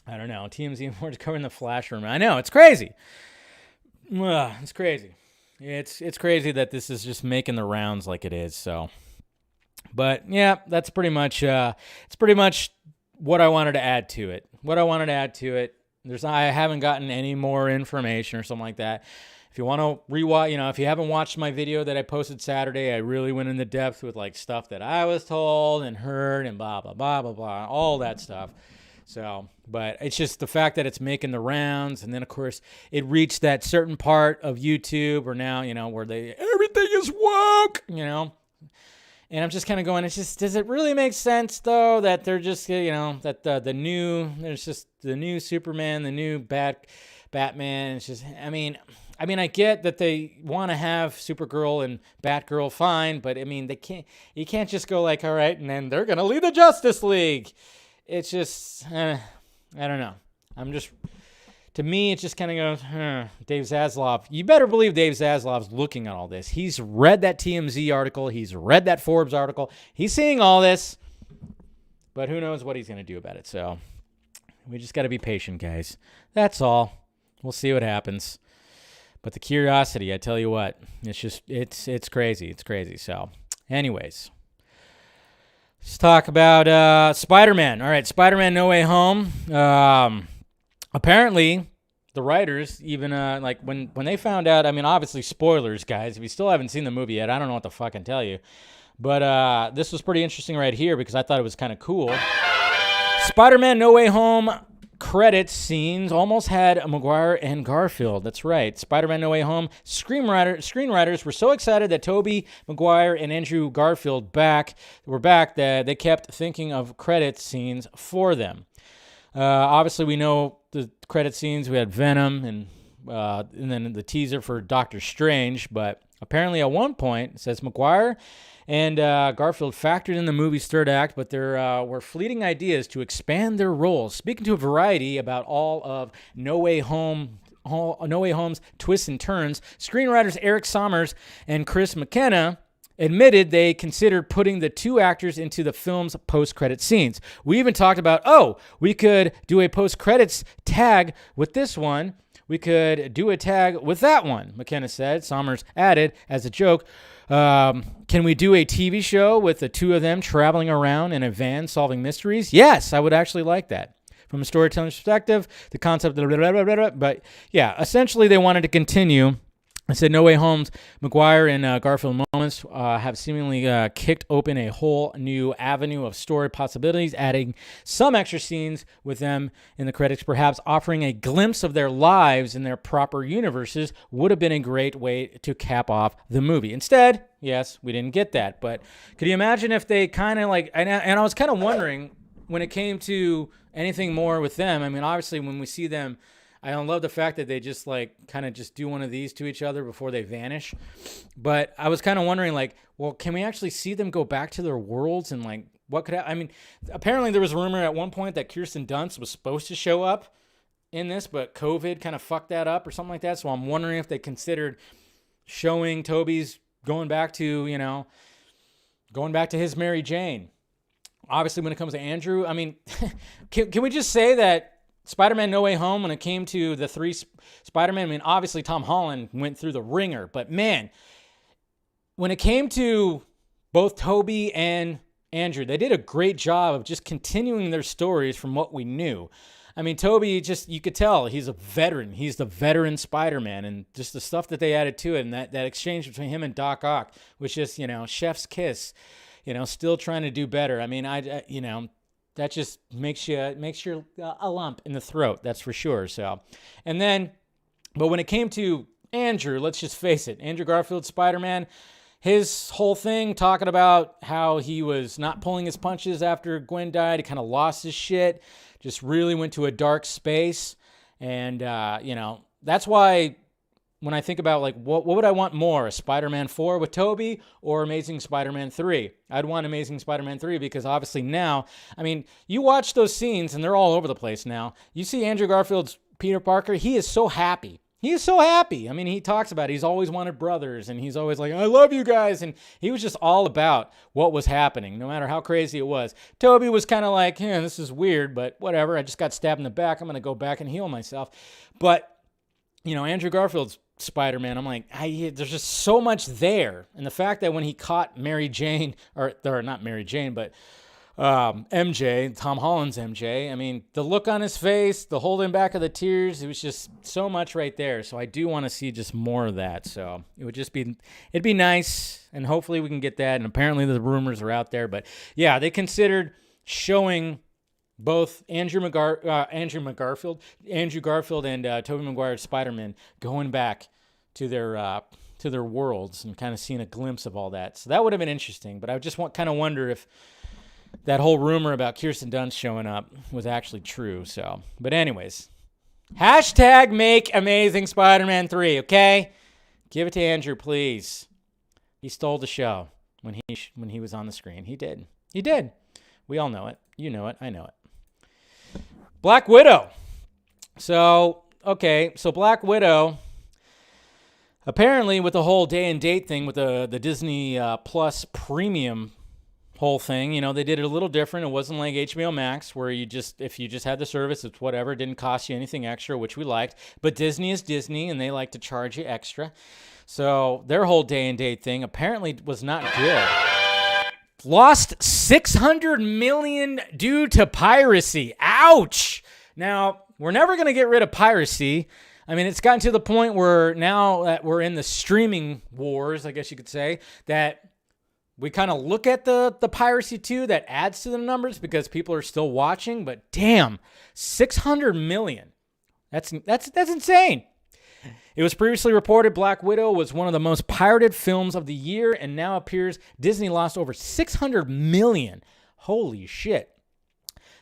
S2: I don't know. TMZ more covering the Flash room. I know, it's crazy. It's crazy. It's crazy that this is just making the rounds like it is. So But yeah, that's pretty much it's pretty much what I wanted to add to it. I haven't gotten any more information or something like that. If you want to rewatch, if you haven't watched my video that I posted Saturday, I really went into depth with like stuff that I was told and heard and blah blah blah blah blah, all that stuff. So, but it's just the fact that it's making the rounds, and then of course it reached that certain part of YouTube where now, where everything is woke, And I'm just kind of going, does it really make sense though that they're just, that there's just the new Superman, the new Batman. It's just, I mean, I get that they want to have Supergirl and Batgirl, fine, but I mean, you can't just go like, all right, and then they're going to lead the Justice League. It's just, I don't know. To me, it just kind of goes, Dave Zaslav. You better believe Dave Zaslav's looking at all this. He's read that TMZ article. He's read that Forbes article. He's seeing all this, but who knows what he's going to do about it. So we just got to be patient, guys. That's all. We'll see what happens. But the curiosity, I tell you what, it's crazy. It's crazy. So anyways. Let's talk about Spider-Man. All right, Spider-Man No Way Home. Apparently, the writers, even like when they found out, I mean, obviously spoilers, guys. If you still haven't seen the movie yet, I don't know what to fucking tell you. But this was pretty interesting right here because I thought it was kind of cool. Spider-Man No Way Home credits scenes almost had Maguire and Garfield. That's right. Spider-Man No Way Home screenwriters were so excited that Tobey Maguire and Andrew Garfield were back that they kept thinking of credit scenes for them. Obviously, we know the credit scenes. We had Venom and then the teaser for Doctor Strange. But apparently at one point, it says Maguire and Garfield factored in the movie's third act, but there were fleeting ideas to expand their roles. Speaking to a Variety about all of No Way Home's twists and turns, screenwriters Eric Sommers and Chris McKenna admitted they considered putting the two actors into the film's post-credit scenes. We even talked about, we could do a post-credits tag with this one. We could do a tag with that one, McKenna said. Sommers added, as a joke, can we do a TV show with the two of them traveling around in a van solving mysteries? Yes, I would actually like that. From a storytelling perspective, the concept, but yeah, essentially they wanted to continue. I said No Way Home's Maguire and Garfield moments have seemingly kicked open a whole new avenue of story possibilities, adding some extra scenes with them in the credits, perhaps offering a glimpse of their lives in their proper universes would have been a great way to cap off the movie. Instead, yes, we didn't get that, but could you imagine if they kind of like, and I was kind of wondering when it came to anything more with them, I mean, obviously when we see them, I don't love the fact that they just like kind of just do one of these to each other before they vanish. But I was kind of wondering like, well, can we actually see them go back to their worlds and like what could I mean, apparently there was a rumor at one point that Kirsten Dunst was supposed to show up in this, but COVID kind of fucked that up or something like that. So I'm wondering if they considered showing Toby's going back to his Mary Jane. Obviously, when it comes to Andrew, I mean, can we just say that Spider-Man No Way Home, when it came to the three Spider-Man, I mean, obviously Tom Holland went through the ringer, but man, when it came to both Tobey and Andrew, they did a great job of just continuing their stories from what we knew. I mean, Tobey, you could tell he's a veteran. He's the veteran Spider-Man, and just the stuff that they added to it, and that exchange between him and Doc Ock was just, chef's kiss, still trying to do better. I mean, that just makes you a lump in the throat, that's for sure. So, and then, but when it came to Andrew, let's just face it, Andrew Garfield's Spider-Man, his whole thing talking about how he was not pulling his punches after Gwen died, he kind of lost his shit, just really went to a dark space, and that's why when I think about like what would I want more, a Spider-Man 4 with Tobey or Amazing Spider-Man 3? I'd want Amazing Spider-Man 3 because obviously now, I mean, you watch those scenes and they're all over the place now. You see Andrew Garfield's Peter Parker, he is so happy. He is so happy. I mean, he talks about it. He's always wanted brothers, and he's always like, I love you guys. And he was just all about what was happening, no matter how crazy it was. Tobey was kind of like, this is weird, but whatever. I just got stabbed in the back. I'm going to go back and heal myself. But, Andrew Garfield's Spider-Man, I'm like, there's just so much there. And the fact that when he caught Mary Jane, or not Mary Jane, but MJ, Tom Holland's MJ, I mean, the look on his face, the holding back of the tears, it was just so much right there. So I do want to see just more of that. So it'd be nice, and hopefully we can get that. And apparently the rumors are out there. But yeah, they considered showing both Andrew Garfield and Tobey Maguire's Spider-Man going back to their worlds and kind of seeing a glimpse of all that. So that would have been interesting. But I just kind of wonder if that whole rumor about Kirsten Dunst showing up was actually true. So, but anyways, hashtag make Amazing Spider-Man 3, okay? Give it to Andrew, please. He stole the show when he was on the screen. He did. We all know it. You know it. I know it. Black Widow. So Black Widow, apparently with the whole day and date thing with the Disney Plus premium whole thing, they did it a little different. It wasn't like HBO Max where if you just had the service, it's whatever. It didn't cost you anything extra, which we liked. But Disney is Disney, and they like to charge you extra. So their whole day and date thing apparently was not good. Lost $600 million due to piracy. Ouch! Now, we're never going to get rid of piracy. I mean, it's gotten to the point where now that we're in the streaming wars, I guess you could say, that we kind of look at the piracy too. That adds to the numbers because people are still watching. But damn, $600 million. That's insane. It was previously reported Black Widow was one of the most pirated films of the year, and now appears Disney lost over $600 million. Holy shit.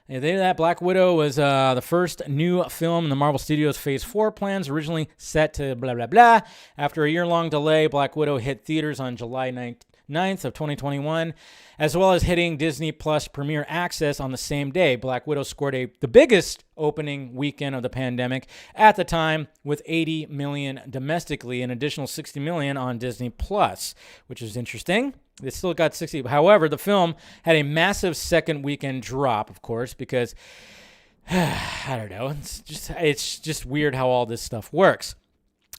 S2: And that Black Widow was the first new film in the Marvel Studios Phase 4 plans, originally set to blah, blah, blah. After a year-long delay, Black Widow hit theaters on July 9th of 2021, as well as hitting Disney Plus Premier Access on the same day. Black Widow scored the biggest opening weekend of the pandemic at the time, with $80 million domestically, an additional $60 million on Disney Plus, which is interesting. It still got 60. However, the film had a massive second weekend drop, of course, because I don't know. It's just weird how all this stuff works.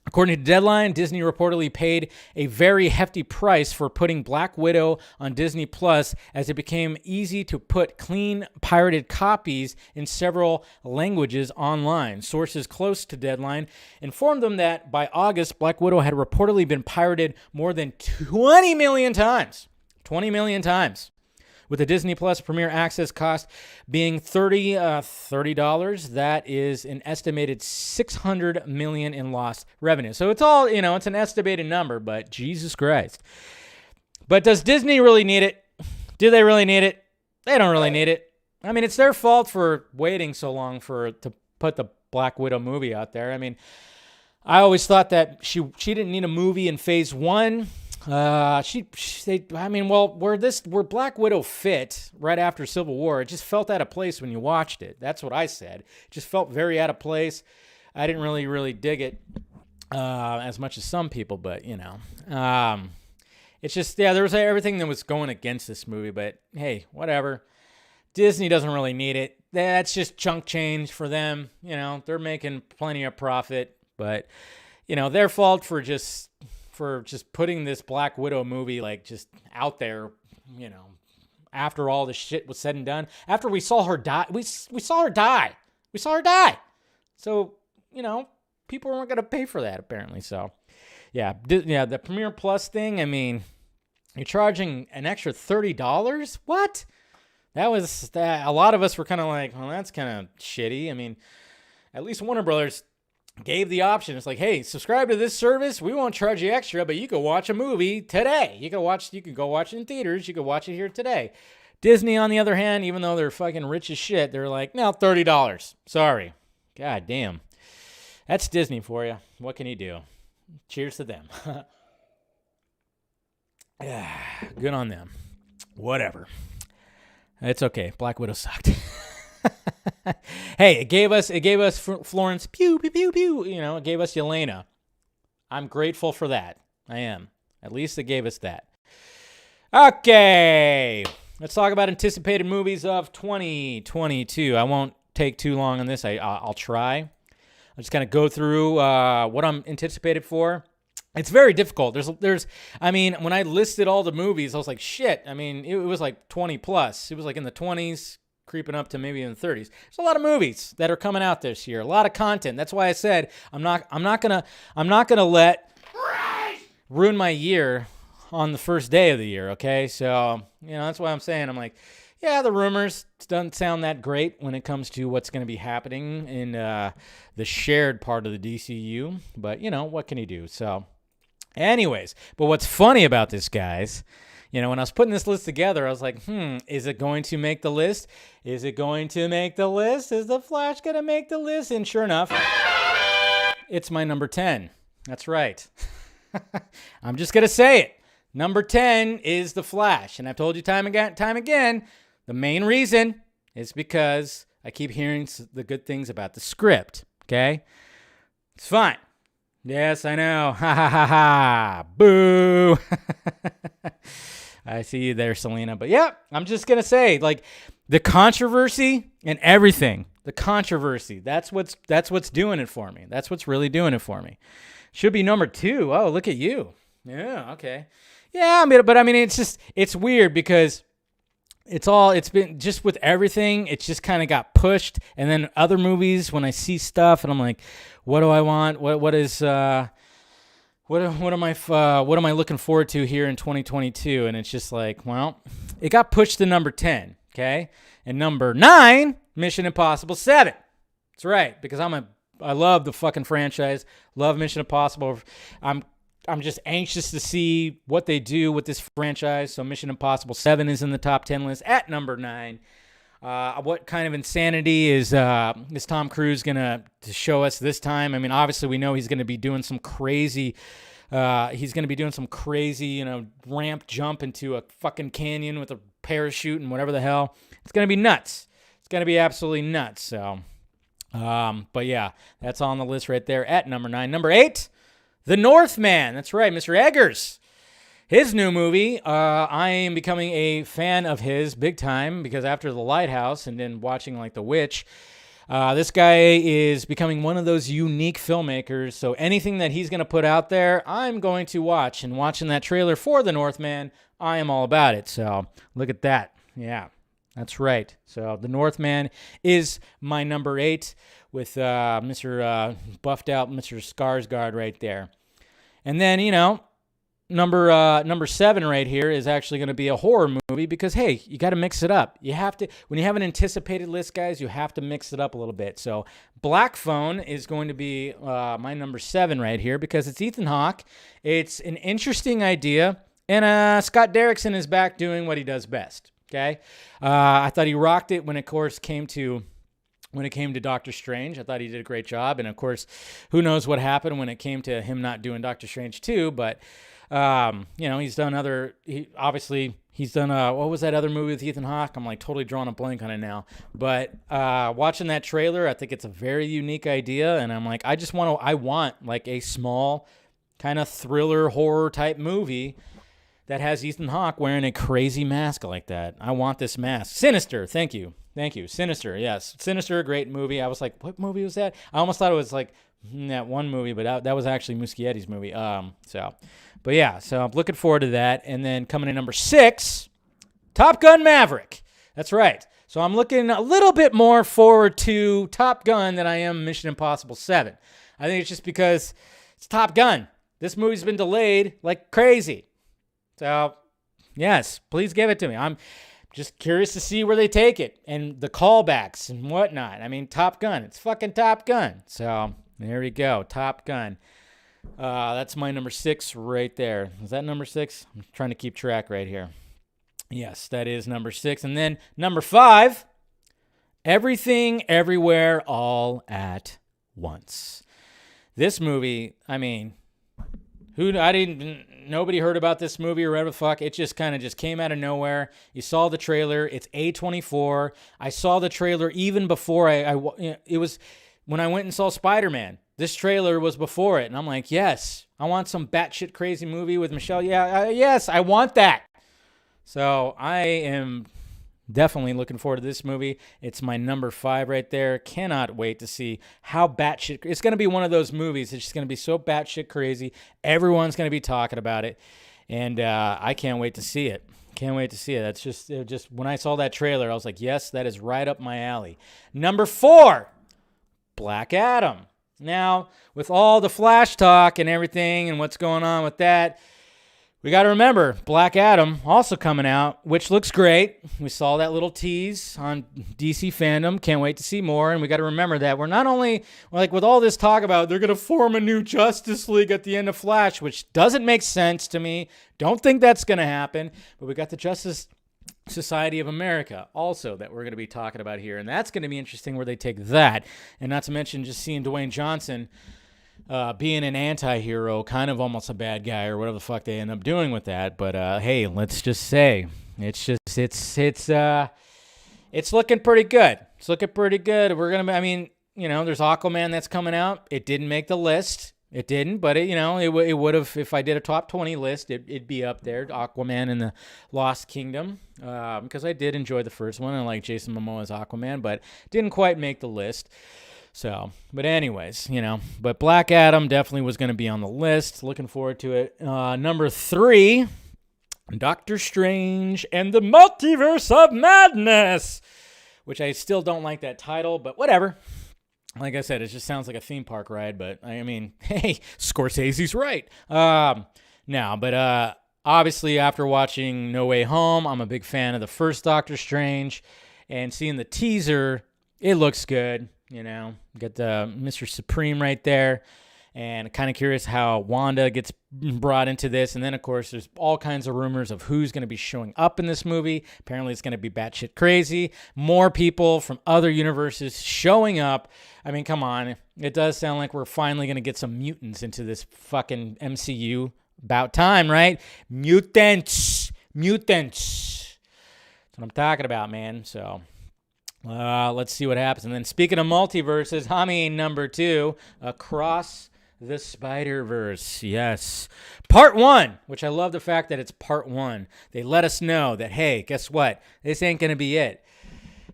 S2: According to Deadline, Disney reportedly paid a very hefty price for putting Black Widow on Disney Plus, as it became easy to put clean pirated copies in several languages online. Sources close to Deadline informed them that by August, Black Widow had reportedly been pirated more than 20 million times. 20 million times. With the Disney Plus Premier Access cost being $30, that is an estimated $600 million in lost revenue. So it's all, it's an estimated number, but Jesus Christ. But does Disney really need it? Do they really need it? They don't really need it. I mean, it's their fault for waiting so long to put the Black Widow movie out there. I mean, I always thought that she didn't need a movie in Phase 1. Where Black Widow fit right after Civil War, it just felt out of place when you watched it. That's what I said. It just felt very out of place. I didn't really dig it as much as some people, but it's just, there was everything that was going against this movie, but hey, whatever. Disney doesn't really need it. That's just chunk change for them. They're making plenty of profit, but their fault for just putting this Black Widow movie just out there, after all the shit was said and done. After we saw her die, we saw her die. We saw her die. So, people weren't going to pay for that, apparently. So, yeah, the Premiere Plus thing, I mean, you're charging an extra $30? What? That was, a lot of us were kind of like, well, that's kind of shitty. I mean, at least Warner Brothers gave the option. It's like, hey, subscribe to this service. We won't charge you extra, but you can watch a movie today. You can go watch it in theaters. You can watch it here today. Disney, on the other hand, even though they're fucking rich as shit, they're like, no, $30. Sorry. God damn. That's Disney for you. What can you do? Cheers to them. Good on them. Whatever. It's okay. Black Widow sucked. Hey, it gave us Florence, pew, pew, pew, pew. It gave us Yelena. I'm grateful for that. I am. At least it gave us that. Okay. Let's talk about anticipated movies of 2022. I won't take too long on this. I'll try. just kind of go through what I'm anticipated for. It's very difficult. I mean, when I listed all the movies, I was like, shit. I mean, it was like 20 plus. It was like in the 20s, creeping up to maybe in the 30s. There's a lot of movies that are coming out this year. A lot of content. That's why I said I'm not gonna let ruin my year on the first day of the year. Okay, so that's why I'm saying I'm like, yeah, the rumors doesn't sound that great when it comes to what's going to be happening in the shared part of the DCU. But what can you do? So. Anyways, but what's funny about this, guys, when I was putting this list together, I was like, is it going to make the list? Is it going to make the list? Is The Flash going to make the list? And sure enough, it's my number 10. That's right. I'm just going to say it. Number 10 is The Flash. And I've told you time again, the main reason is because I keep hearing the good things about the script, okay? It's fine. Yes, I know. Ha ha ha ha. Boo. I see you there, Selena. But yeah, I'm just going to say, like, the controversy and everything. The controversy. That's what's doing it for me. That's what's really doing it for me. Should be number 2. Oh, look at you. Yeah, okay. Yeah, but it's weird because it's been just with everything. It just kind of got pushed. And then other movies, when I see stuff and I'm like, what do I want? What am I looking forward to here in 2022? And it's just like, well, it got pushed to number 10, okay? And number 9, Mission Impossible 7. That's right, because I love the fucking franchise, love Mission Impossible. I'm just anxious to see what they do with this franchise. So Mission Impossible 7 is in the top 10 list at number 9. What kind of insanity is Tom Cruise going to show us this time? I mean, obviously we know he's going to be doing some crazy, ramp jump into a fucking canyon with a parachute and whatever the hell. It's going to be nuts. It's going to be absolutely nuts. So, but yeah, that's on the list right there at number 9. Number 8, The Northman. That's right, Mr. Eggers. His new movie, I am becoming a fan of his big time because after The Lighthouse and then watching like The Witch, this guy is becoming one of those unique filmmakers. So anything that he's going to put out there, I'm going to watch. And watching that trailer for The Northman, I am all about it. So look at that. Yeah, that's right. So The Northman is my number 8 with Mr. Buffed out Mr. Skarsgård right there. And then, number 7 right here is actually going to be a horror movie because, hey, you got to mix it up. You have to, when you have an anticipated list, guys, you have to mix it up a little bit. So Black Phone is going to be my number 7 right here because it's Ethan Hawke. It's an interesting idea, and Scott Derrickson is back doing what he does best. Okay, I thought he rocked it when it came to Doctor Strange. I thought he did a great job, and of course, who knows what happened when it came to him not doing Doctor Strange 2, but. He's done what was that other movie with Ethan Hawke? I'm like totally drawing a blank on it now. But watching that trailer, I think it's a very unique idea. And I'm like, I want like a small kind of thriller horror type movie that has Ethan Hawke wearing a crazy mask like that. I want this mask. Sinister. Thank you. Sinister. Yes. Sinister. Great movie. I was like, what movie was that? I almost thought it was like that one movie, but that was actually Muschietti's movie. But yeah, so I'm looking forward to that. And then coming in number 6, Top Gun Maverick. That's right. So I'm looking a little bit more forward to Top Gun than I am Mission Impossible 7. I think it's just because it's Top Gun. This movie's been delayed like crazy. So, yes, please give it to me. I'm just curious to see where they take it and the callbacks and whatnot. I mean, Top Gun. It's fucking Top Gun. So, there we go. Top Gun. That's my number 6 right there. Is that number 6? I'm trying to keep track right here. Yes, that is number 6. And then number 5, Everything, Everywhere, All at Once. This movie, I mean, nobody heard about this movie or whatever the fuck. It just kind of just came out of nowhere. You saw the trailer. It's A24. I saw the trailer even before it was when I went and saw Spider-Man. This trailer was before it, and I'm like, yes, I want some batshit crazy movie with Michelle. Yeah, yes, I want that. So I am Definitely looking forward to this movie. It's my number 5 right there. Cannot wait to see how batshit. It's going to be one of those movies. It's just going to be so batshit crazy. Everyone's going to be talking about it. And I can't wait to see it. Can't wait to see it. That's just when I saw that trailer, I was like, yes, that is right up my alley. Number 4, Black Adam. Now, with all the Flash talk and everything and what's going on with that, we got to remember, Black Adam also coming out, which looks great. We saw that little tease on DC Fandom. Can't wait to see more. And we got to remember that we're not only, like with all this talk about they're going to form a new Justice League at the end of Flash, which doesn't make sense to me. Don't think that's going to happen. But we got the Justice Society of America also that we're going to be talking about here. And that's going to be interesting where they take that. And not to mention just seeing Dwayne Johnson being an anti-hero, kind of almost a bad guy or whatever the fuck they end up doing with that. But hey, let's just say it's looking pretty good. It's looking pretty good. There's Aquaman that's coming out. It didn't make the list. It didn't, but it would have, if I did a top 20 list, it'd be up there, Aquaman and the Lost Kingdom, because I did enjoy the first one and like Jason Momoa's Aquaman, but didn't quite make the list. So, but anyways, but Black Adam definitely was going to be on the list. Looking forward to it. Number 3, Doctor Strange and the Multiverse of Madness, which I still don't like that title, but whatever. Like I said, it just sounds like a theme park ride, but I mean, hey, Scorsese's right. Obviously after watching No Way Home, I'm a big fan of the first Doctor Strange, and seeing the teaser, it looks good. Got the Mr. Supreme right there, and kind of curious how Wanda gets brought into this. And then, of course, there's all kinds of rumors of who's going to be showing up in this movie. Apparently, it's going to be batshit crazy. More people from other universes showing up. I mean, come on. It does sound like we're finally going to get some mutants into this fucking MCU. About time, right? Mutants. That's what I'm talking about, man. So let's see what happens. And then speaking of multiverses, number 2, Across the SnyderVerse. Yes. Part 1, which I love the fact that it's part 1. They let us know that, hey, guess what? This ain't going to be it.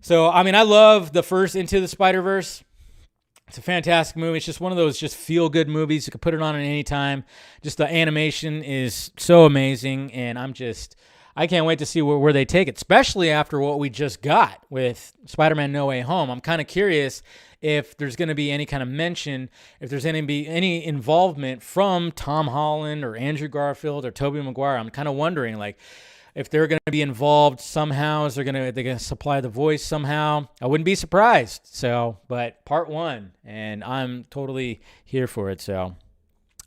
S2: So, I love the first Into the Spider-Verse. It's a fantastic movie. It's just one of those just feel-good movies. You can put it on at any time. Just the animation is so amazing, and I can't wait to see where they take it, especially after what we just got with Spider-Man No Way Home. I'm kind of curious if there's going to be any kind of mention, if there's any involvement from Tom Holland or Andrew Garfield or Tobey Maguire. I'm kind of wondering, like, if they're going to be involved somehow, they're going to supply the voice somehow. I wouldn't be surprised. So, but part 1, and I'm totally here for it. So,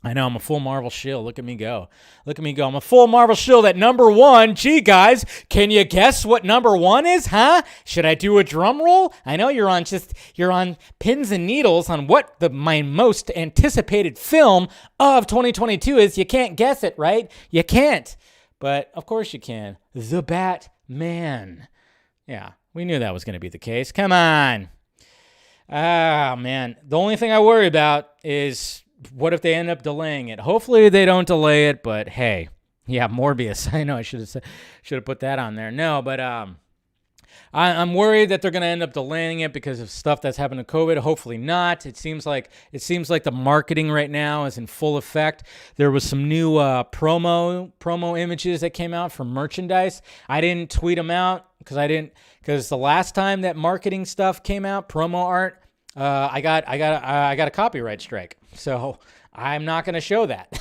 S2: I know I'm a full Marvel shill. Look at me go. I'm a full Marvel shill at number 1. Gee, guys, can you guess what number 1 is, huh? Should I do a drum roll? I know you're on pins and needles on what my most anticipated film of 2022 is. You can't guess it, right? You can't. But of course you can. The Batman. Yeah, we knew that was going to be the case. Come on. Ah, man. The only thing I worry about is what if they end up delaying it? Hopefully they don't delay it, but hey. Yeah, Morbius. I know I should have put that on there. No, but I'm worried that they're going to end up delaying it because of stuff that's happened to COVID. Hopefully not. It seems like the marketing right now is in full effect. There was some new promo images that came out for merchandise. I didn't tweet them out because the last time that marketing stuff came out, promo art, I got a copyright strike. So I'm not going to show that.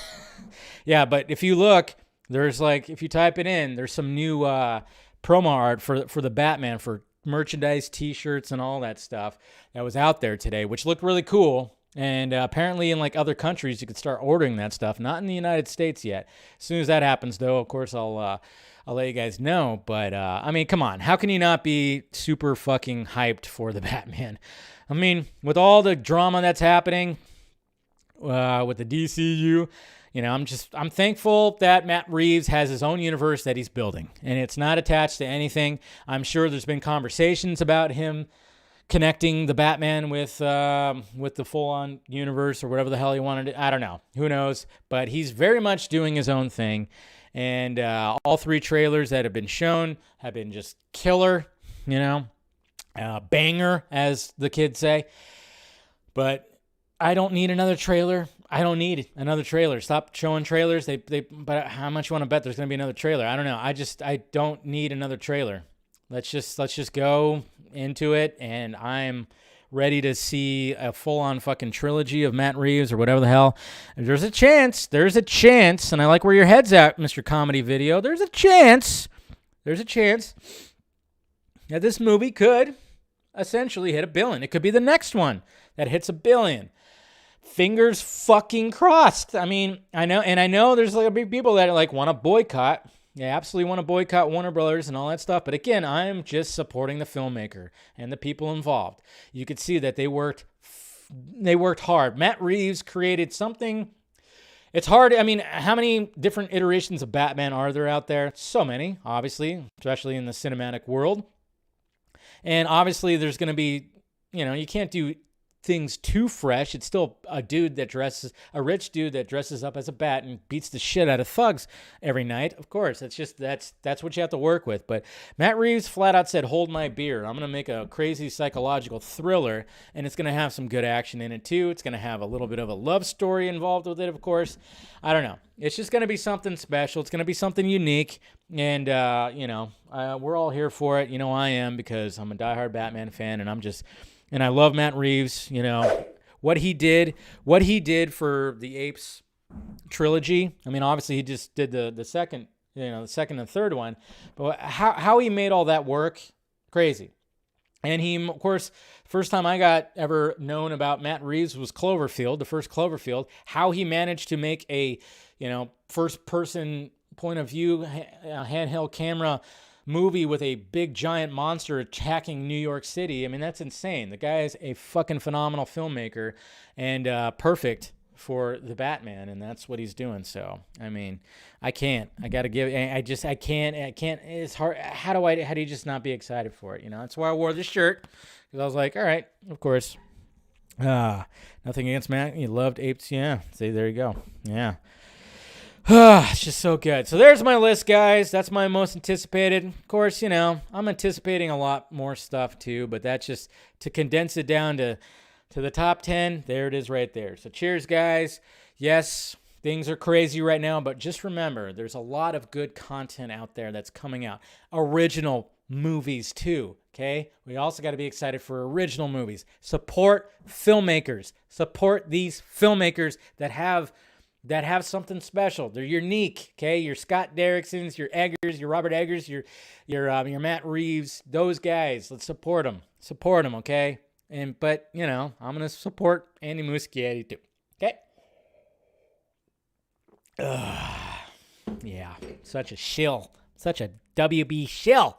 S2: Yeah, but if you look, if you type it in, there's some new promo art for the Batman, for merchandise, t-shirts, and all that stuff that was out there today, which looked really cool. And apparently in like other countries, you could start ordering that stuff. Not in the United States yet. As soon as that happens, though, of course, I'll let you guys know. But come on, how can you not be super fucking hyped for the Batman? With all the drama that's happening with the DCU. I'm thankful that Matt Reeves has his own universe that he's building, and it's not attached to anything. I'm sure there's been conversations about him connecting the Batman with the full-on universe or whatever the hell he wanted to. I don't know. Who knows? But he's very much doing his own thing, and all 3 trailers that have been shown have been just killer. banger, as the kids say. But I don't need another trailer. Stop showing trailers. But how much you want to bet there's going to be another trailer? I don't know. I don't need another trailer. Let's just go into it, and I'm ready to see a full-on fucking trilogy of Matt Reeves or whatever the hell. There's a chance, and I like where your head's at, Mr. Comedy Video. There's a chance that this movie could essentially hit $1 billion. It could be the next one that hits $1 billion. Fingers fucking crossed. I mean, I know there's like big people that like want to boycott. Yeah, absolutely want to boycott Warner Brothers and all that stuff. But again, I'm just supporting the filmmaker and the people involved. You could see that they worked hard. Matt Reeves created something. It's hard. I mean, how many different iterations of Batman are there out there? So many, obviously, especially in the cinematic world. And obviously there's going to be, you can't do things too fresh. It's still a rich dude that dresses up as a bat and beats the shit out of thugs every night. Of course, that's what you have to work with. But Matt Reeves flat out said, "Hold my beer. I'm going to make a crazy psychological thriller, and it's going to have some good action in it too. It's going to have a little bit of a love story involved with it, of course. I don't know. It's just going to be something special. It's going to be something unique, and we're all here for it. I am, because I'm a diehard Batman fan, and I love Matt Reeves. What he did for the Apes trilogy. I mean, obviously he just did the second and third one, but how he made all that work, crazy. And he, of course, first time I got ever known about Matt Reeves was Cloverfield, the first Cloverfield. How he managed to make a, first person point of view handheld camera movie with a big giant monster attacking New York City. I mean, that's insane. The guy is a fucking phenomenal filmmaker and perfect for the Batman, and that's what he's doing. So, I mean, I can't. It's hard. How do you just not be excited for it? That's why I wore this shirt, because I was like, all right, of course. Nothing against Matt. You loved Apes. Yeah. See, there you go. Yeah. It's just so good. So there's my list, guys. That's my most anticipated. Of course, I'm anticipating a lot more stuff too, but that's just to condense it down to the top 10. There it is right there. So cheers, guys. Yes, things are crazy right now, but just remember, there's a lot of good content out there that's coming out. Original movies too, okay? We also got to be excited for original movies. Support filmmakers. Support these filmmakers that have something special. They're unique, okay? Your Scott Derricksons, your Eggers, your Robert Eggers, your Matt Reeves, those guys. Let's support them. Support them, okay? But I'm going to support Andy Muschietti too, okay? Yeah, such a shill. Such a WB shill.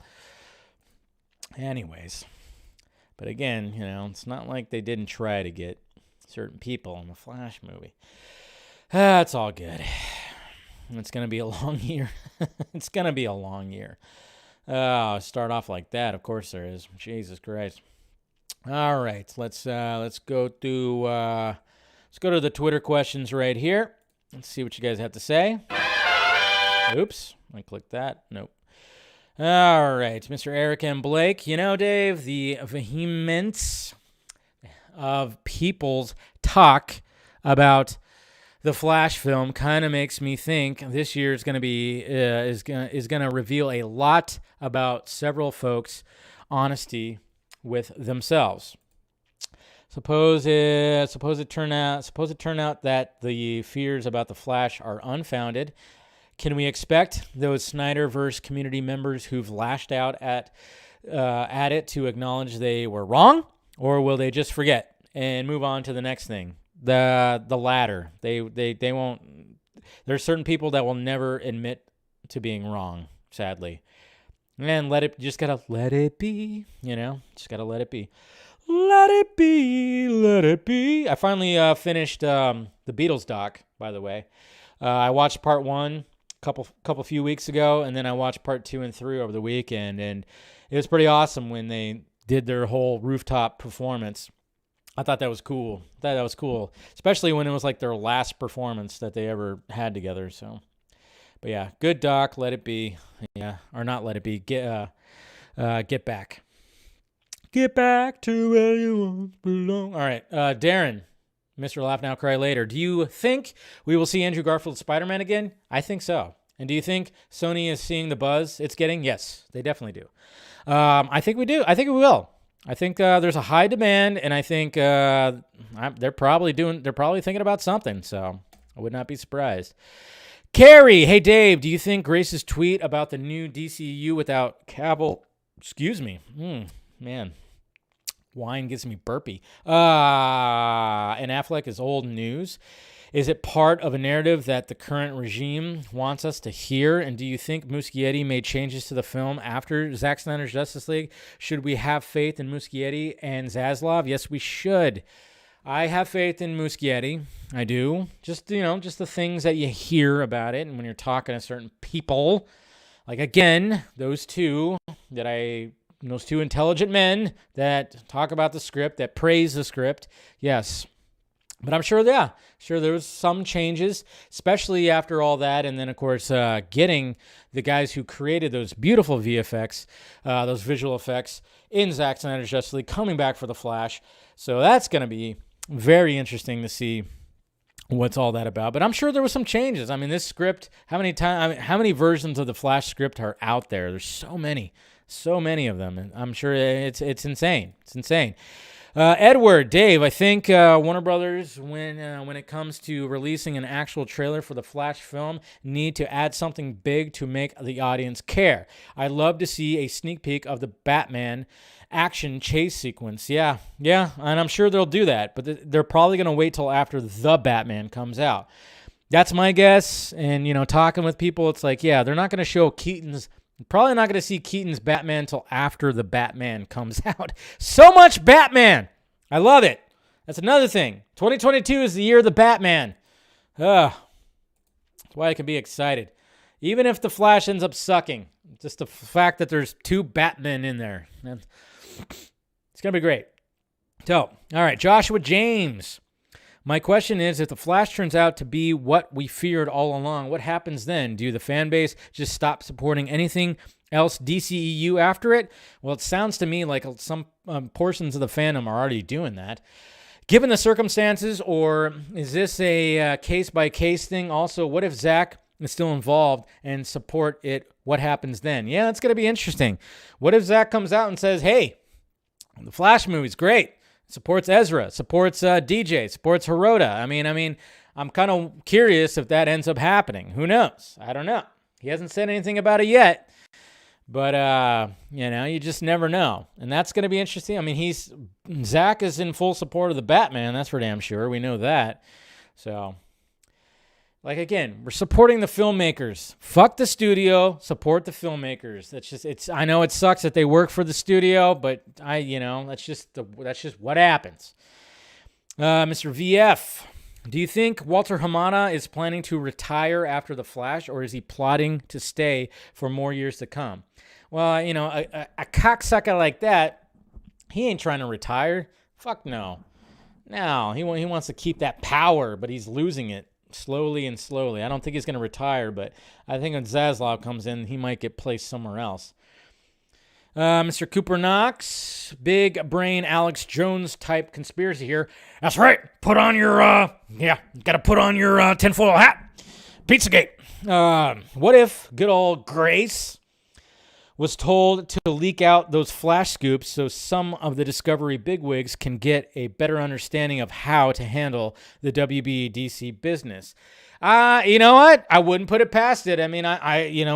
S2: Anyways, but again, it's not like they didn't try to get certain people in the Flash movie. It's all good. It's going to be a long year. It's going to be a long year. Start off like that. Of course there is. Jesus Christ. All right. Let's go to the Twitter questions right here. Let's see what you guys have to say. Oops. I clicked that. Nope. All right. Mr. Eric M. Blake. Dave, the vehemence of people's talk about the Flash film kind of makes me think this year is going to be is going to reveal a lot about several folks' honesty with themselves. Suppose it turn out that the fears about the Flash are unfounded. Can we expect those SnyderVerse community members who've lashed out at it to acknowledge they were wrong, or will they just forget and move on to the next thing? The latter. They won't. There's certain people that will never admit to being wrong, sadly. And just gotta let it be, just gotta let it be. Let it be, let it be. I finally finished the Beatles doc, by the way. I watched part 1 a few weeks ago, and then I watched part 2 and 3 over the weekend, and it was pretty awesome when they did their whole rooftop performance. I thought that was cool. Especially when it was like their last performance that they ever had together. So, but yeah, good doc. Let it be. Yeah, or not let it be. Get back. Get back to where you once belong. All right, Darren, Mr. Laugh Now, Cry Later. Do you think we will see Andrew Garfield's Spider-Man again? I think so. And do you think Sony is seeing the buzz it's getting? Yes, they definitely do. I think we do. I think we will. I think there's a high demand, and I think they're probably thinking about something. So I would not be surprised. Carrie, hey Dave, do you think Grace's tweet about the new DCU without Cavill? Excuse me, man, wine gives me burpy. And Affleck is old news. Is it part of a narrative that the current regime wants us to hear? And do you think Muschietti made changes to the film after Zack Snyder's Justice League? Should we have faith in Muschietti and Zaslav? Yes, we should. I have faith in Muschietti. I do. Just the things that you hear about it. And when you're talking to certain people, like, again, those two intelligent men that talk about the script, that praise the script, yes. But I'm sure there was some changes, especially after all that. And then, of course, getting the guys who created those beautiful VFX, those visual effects in Zack Snyder's Justice League coming back for The Flash. So that's going to be very interesting to see what's all that about. But I'm sure there was some changes. I mean, this script, how many versions of the Flash script are out there? There's so many of them. And I'm sure it's insane. It's insane. Edward, Dave, I think Warner Brothers, when it comes to releasing an actual trailer for the Flash film, need to add something big to make the audience care. I'd love to see a sneak peek of the Batman action chase sequence. Yeah, and I'm sure they'll do that, but they're probably going to wait till after the Batman comes out. That's my guess, and, talking with people, it's like, yeah, they're not going to show probably not going to see Keaton's Batman till after the Batman comes out. So much Batman. I love it. That's another thing. 2022 is the year of the Batman. That's why I can be excited. Even if the Flash ends up sucking. Just the fact that there's two Batmen in there. It's going to be great. So, all right, Joshua James. My question is, if the Flash turns out to be what we feared all along, what happens then? Do the fan base just stop supporting anything else DCEU after it? Well, it sounds to me like some portions of the fandom are already doing that. Given the circumstances, or is this a case-by-case thing? Also, what if Zack is still involved and support it? What happens then? Yeah, that's going to be interesting. What if Zack comes out and says, hey, the Flash movie's great. Supports Ezra, supports DJ, supports Hirota. I mean, I'm kind of curious if that ends up happening. Who knows? I don't know. He hasn't said anything about it yet, but you just never know, and that's going to be interesting. I mean, Zack is in full support of the Batman. That's for damn sure. We know that. So, like, again, we're supporting the filmmakers. Fuck the studio. Support the filmmakers. I know it sucks that they work for the studio, but that's just what happens. Mr. VF, do you think Walter Hamada is planning to retire after The Flash, or is he plotting to stay for more years to come? Well, a cocksucker like that, he ain't trying to retire. Fuck no. No, he wants to keep that power, but he's losing it. Slowly. I don't think he's going to retire, but I think when Zaslav comes in, he might get placed somewhere else. Mr. Cooper Knox, big brain Alex Jones type conspiracy here. That's right. Put on your, got to put on your tinfoil hat. Pizzagate. What if good old Grace was told to leak out those Flash scoops so some of the Discovery bigwigs can get a better understanding of how to handle the WB DC business? You know what? I wouldn't put it past it. I mean,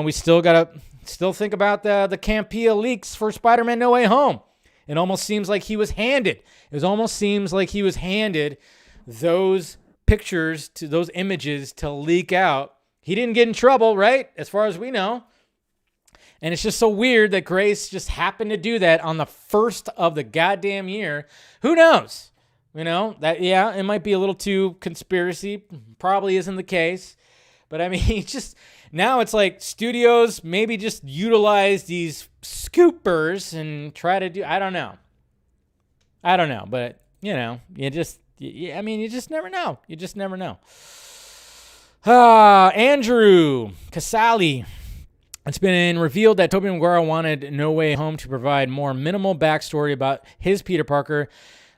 S2: we still think about the Campea leaks for Spider-Man No Way Home. It almost seems like he was handed. Those pictures, those images to leak out. He didn't get in trouble, right? As far as we know. And it's just so weird that Grace just happened to do that on the first of the goddamn year. Who knows? It might be a little too conspiracy. Probably isn't the case. But I mean, now it's like studios maybe just utilize these scoopers and try to do, I don't know. But, you just never know. Andrew Casali. It's been revealed that Tobey Maguire wanted No Way Home to provide more minimal backstory about his Peter Parker,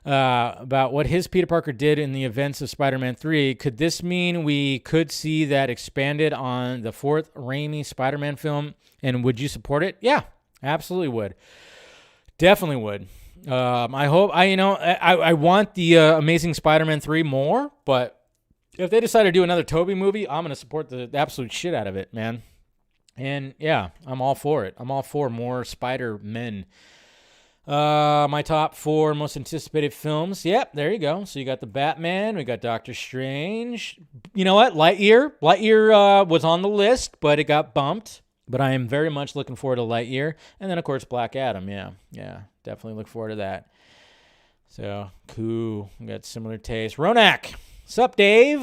S2: about what his Peter Parker did in the events of Spider-Man 3. Could this mean we could see that expanded on the fourth Raimi Spider-Man film? And would you support it? Yeah, absolutely would. Definitely would. I want the Amazing Spider-Man 3 more, but if they decide to do another Tobey movie, I'm going to support the absolute shit out of it, man. And yeah, I'm all for it. I'm all for more Spider-Men. My top 4 most anticipated films. Yep, there you go. So you got the Batman, we got Doctor Strange. You know what? Lightyear. Lightyear was on the list, but it got bumped. But I am very much looking forward to Lightyear. And then, of course, Black Adam. Yeah, definitely look forward to that. So, cool. We got similar taste. Ronak. Sup, Dave?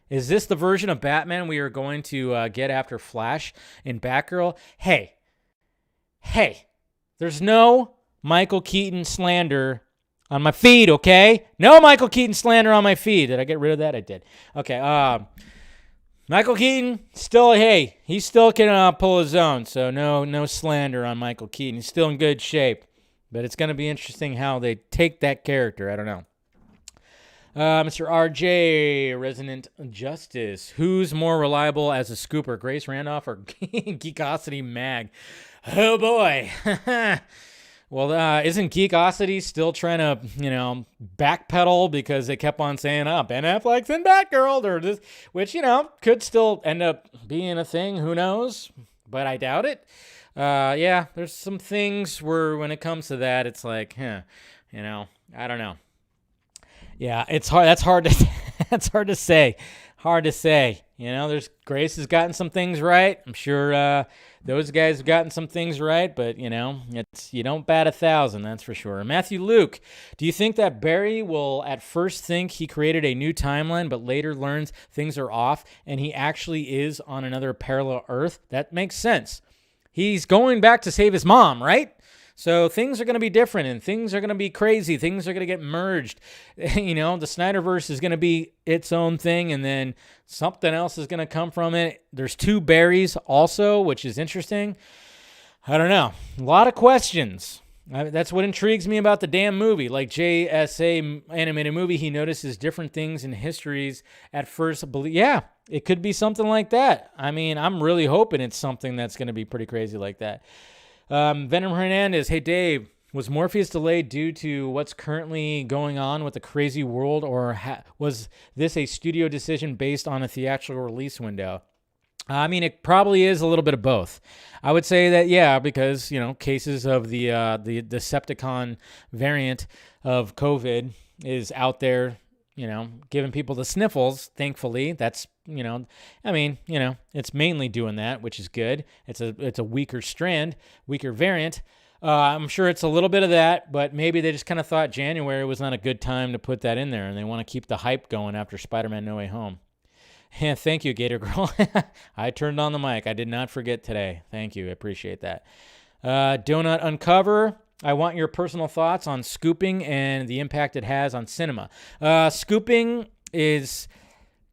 S2: Is this the version of Batman we are going to get after Flash and Batgirl? Hey, there's no Michael Keaton slander on my feed, okay? No Michael Keaton slander on my feed. Did I get rid of that? I did. Okay, Michael Keaton, he still can pull his own, so no slander on Michael Keaton. He's still in good shape, but it's going to be interesting how they take that character. I don't know. Mr. RJ, Resident Justice. Who's more reliable as a scooper, Grace Randolph or Geekosity Mag? Oh, boy. Well, isn't Geekosity still trying to, backpedal because they kept on saying, Ben Affleck's in Batgirl, or this, which, could still end up being a thing. Who knows? But I doubt it. Yeah, there's some things where when it comes to that, it's like, I don't know. Yeah, it's hard. That's hard to say. Hard to say. There's Grace has gotten some things right. I'm sure those guys have gotten some things right, but it's you don't bat 1,000, that's for sure. Matthew Luke, do you think that Barry will at first think he created a new timeline, but later learns things are off and he actually is on another parallel Earth? That makes sense. He's going back to save his mom, right? So things are going to be different and things are going to be crazy. Things are going to get merged. The SnyderVerse is going to be its own thing and then something else is going to come from it. There's 2 Barrys also, which is interesting. I don't know. A lot of questions. That's what intrigues me about the damn movie. Like JSA animated movie, he notices different things in histories at first. Yeah, it could be something like that. I mean, I'm really hoping it's something that's going to be pretty crazy like that. Venom Hernandez, hey Dave, was Morpheus delayed due to what's currently going on with the crazy world, or was this a studio decision based on a theatrical release window? I mean, it probably is a little bit of both. I would say that, yeah, because, cases of the Decepticon variant of COVID is out there, giving people the sniffles, thankfully. That's, it's mainly doing that, which is good. It's a weaker strand, weaker variant. I'm sure it's a little bit of that, but maybe they just kind of thought January was not a good time to put that in there, and they want to keep the hype going after Spider-Man No Way Home. Yeah, thank you, Gator Girl. I turned on the mic. I did not forget today. Thank you. I appreciate that. Donut Uncover. I want your personal thoughts on scooping and the impact it has on cinema. Scooping is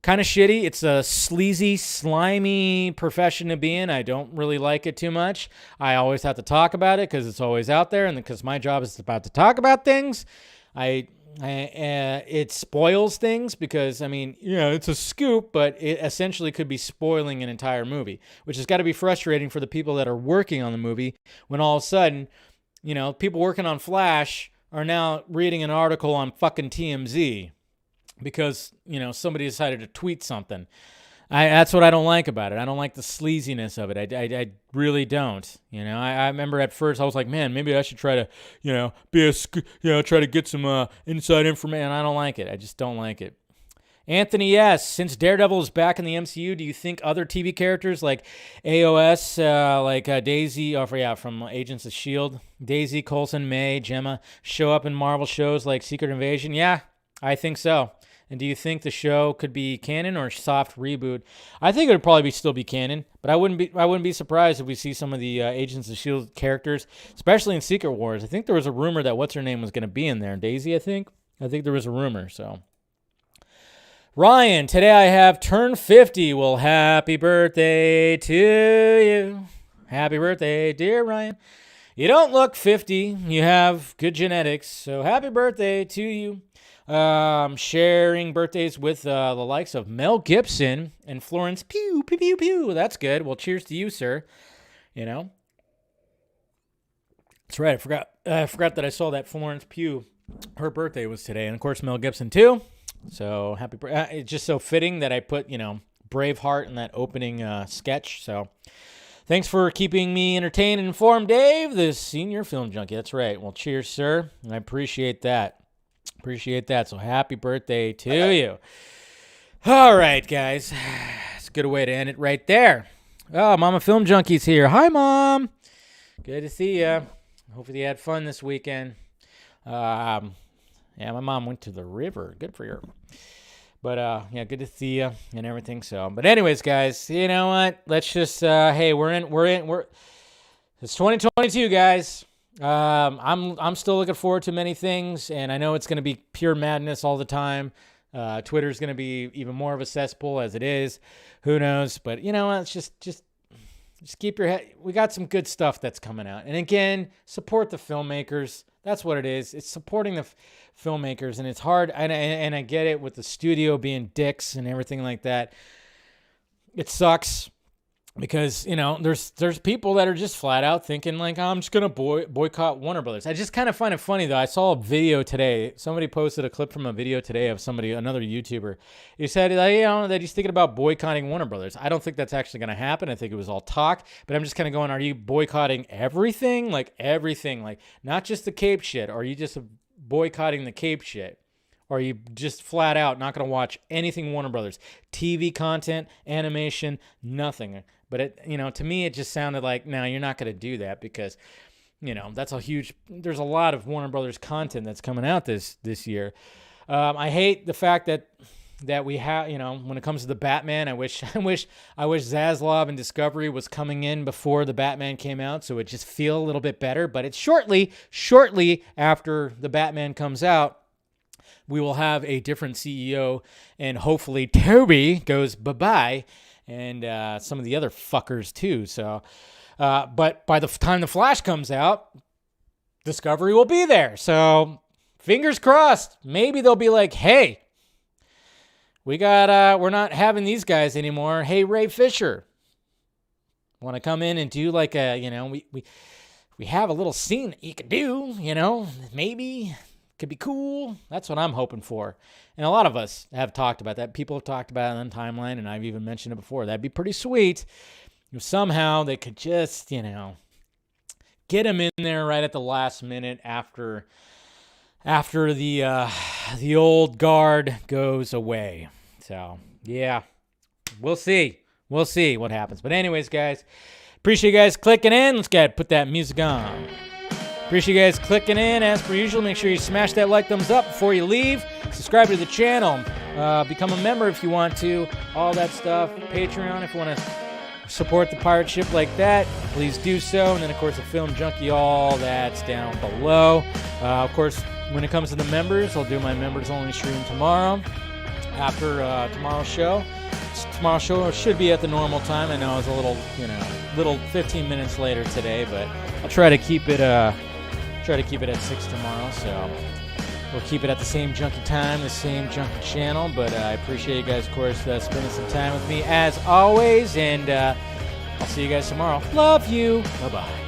S2: kind of shitty. It's a sleazy, slimy profession to be in. I don't really like it too much. I always have to talk about it because it's always out there, and because my job is about to talk about things. It spoils things because, it's a scoop, but it essentially could be spoiling an entire movie, which has got to be frustrating for the people that are working on the movie when all of a sudden, people working on Flash are now reading an article on fucking TMZ because, somebody decided to tweet something. That's what I don't like about it. I don't like the sleaziness of it. I really don't. I remember at first I was like, man, maybe I should try to, try to get some inside information. I don't like it. I just don't like it. Anthony, yes. Since Daredevil is back in the MCU, do you think other TV characters like AOS, Daisy, from Agents of S.H.I.E.L.D., Daisy, Coulson, May, Gemma, show up in Marvel shows like Secret Invasion? Yeah, I think so. And do you think the show could be canon or soft reboot? I think it would probably still be canon, but I wouldn't be surprised if we see some of the Agents of S.H.I.E.L.D. characters, especially in Secret Wars. I think there was a rumor that what's her name was going to be in there. Daisy, I think there was a rumor. So, Ryan, today I have turned 50. Well, happy birthday to you. Happy birthday, dear Ryan. You don't look 50. You have good genetics. So happy birthday to you. Sharing birthdays with the likes of Mel Gibson and Florence Pugh. Pew, pew, pew. That's good. Well, cheers to you, sir. You know. That's right. I forgot that I saw that Florence Pugh. Her birthday was today. And, of course, Mel Gibson, too. So happy birthday. It's just so fitting that I put, Braveheart in that opening sketch. So thanks for keeping me entertained and informed, Dave, the senior film junkie. That's right. Well, cheers, sir. I appreciate that. So happy birthday to you. All right, guys. It's a good way to end it right there. Oh, Mama Film Junkie's here. Hi, Mom. Good to see you. Hopefully you had fun this weekend. Yeah, my mom went to the river. Good for her. But, yeah, good to see you and everything. So, but anyways, guys, you know what? Let's just, hey, it's 2022, guys. I'm still looking forward to many things, and I know it's going to be pure madness all the time. Twitter's going to be even more of a cesspool as it is. Who knows? But you know what? It's just keep your head. We got some good stuff that's coming out. And again, support the filmmakers. That's what it is. It's supporting the filmmakers, and it's hard. And I get it with the studio being dicks and everything like that. It sucks because, there's people that are just flat out thinking like, I'm just going to boycott Warner Brothers. I just kind of find it funny, though. I saw a video today. Somebody posted a clip from a video today of another YouTuber. He said, that he's thinking about boycotting Warner Brothers. I don't think that's actually going to happen. I think it was all talk. But I'm just kind of going, are you boycotting everything? Like everything? Like not just the Cape shit. Or are you just boycotting the Cape shit? Or are you just flat out not going to watch anything Warner Brothers? TV content, animation, nothing. But to me, it just sounded like, no, you're not going to do that because, that's there's a lot of Warner Brothers content that's coming out this year. I hate the fact that we have, when it comes to the Batman, I wish Zaslav and Discovery was coming in before the Batman came out, so it just feel a little bit better. But it's shortly after the Batman comes out, we will have a different CEO, and hopefully Toby goes bye-bye, and some of the other fuckers too. So, but by the time The Flash comes out, Discovery will be there. So, fingers crossed. Maybe they'll be like, hey, we're not having these guys anymore. Hey, Ray Fisher, want to come in and do like we have a little scene that you could do, maybe. Could be cool. That's what I'm hoping for. And a lot of us have talked about that. People have talked about it on the timeline, and I've even mentioned it before. That'd be pretty sweet if somehow they could just, get him in there right at the last minute after the old guard goes away. So, yeah, we'll see. We'll see what happens. But anyways, guys, appreciate you guys clicking in. Let's put that music on. Appreciate you guys clicking in. As per usual, make sure you smash that like thumbs up before you leave. Subscribe to the channel. Become a member if you want to. All that stuff. Patreon if you want to support the pirate ship like that. Please do so. And then, of course, the Film Junkie. All that's down below. Of course, when it comes to the members, I'll do my members-only stream tomorrow after tomorrow's show. Tomorrow's show should be at the normal time. I know I was a little 15 minutes later today, but I'll try to keep it at 6 tomorrow. So we'll keep it at the same junkie time, the same junkie channel. But I appreciate you guys, of course, spending some time with me as always. And I'll see you guys tomorrow. Love you. Bye-bye.